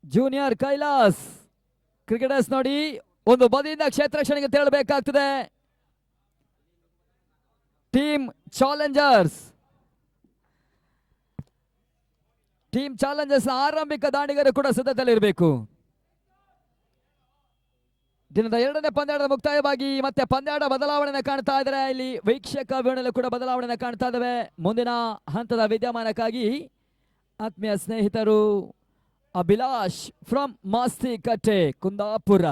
ಜೂನಿಯರ್ ಕೈಲಾಸ್ ಕ್ರಿಕೆಟರ್ಸ್ ನೋಡಿ, ಒಂದು ಬದಿಯಿಂದ ಕ್ಷೇತ್ರ ರಕ್ಷಣೆಗೆ ತೆರಳಬೇಕಾಗ್ತದೆ. ಟೀಮ್ ಚಾಲೆಂಜರ್ಸ್ ಆರಂಭಿಕ ದಾಂಡಿಗರು ಕೂಡ ಸಿದ್ಧತೆಯಲ್ಲಿರಬೇಕು. ದಿನದ 2ನೇ ಪಂದ್ಯಾಟದ ಮುಕ್ತಾಯವಾಗಿ ಮತ್ತೆ ಪಂದ್ಯಾಟ ಬದಲಾವಣೆಯನ್ನು ಕಾಣ್ತಾ ಇದ್ದಾರೆ. ಇಲ್ಲಿ ವೀಕ್ಷಕ ವಿವರಣೆಯಲ್ಲೂ ಕೂಡ ಬದಲಾವಣೆಯನ್ನು ಕಾಣ್ತಾ ಇದ್ದಾವೆ. ಮುಂದಿನ ಹಂತದ ವಿದ್ಯಮಾನಕ್ಕಾಗಿ ಆತ್ಮೀಯ ಸ್ನೇಹಿತರು ಅಭಿಲಾಷ್ ಫ್ರಮ್ ಮಾಸ್ತಿಕಟ್ಟೆ ಕುಂದಾಪುರ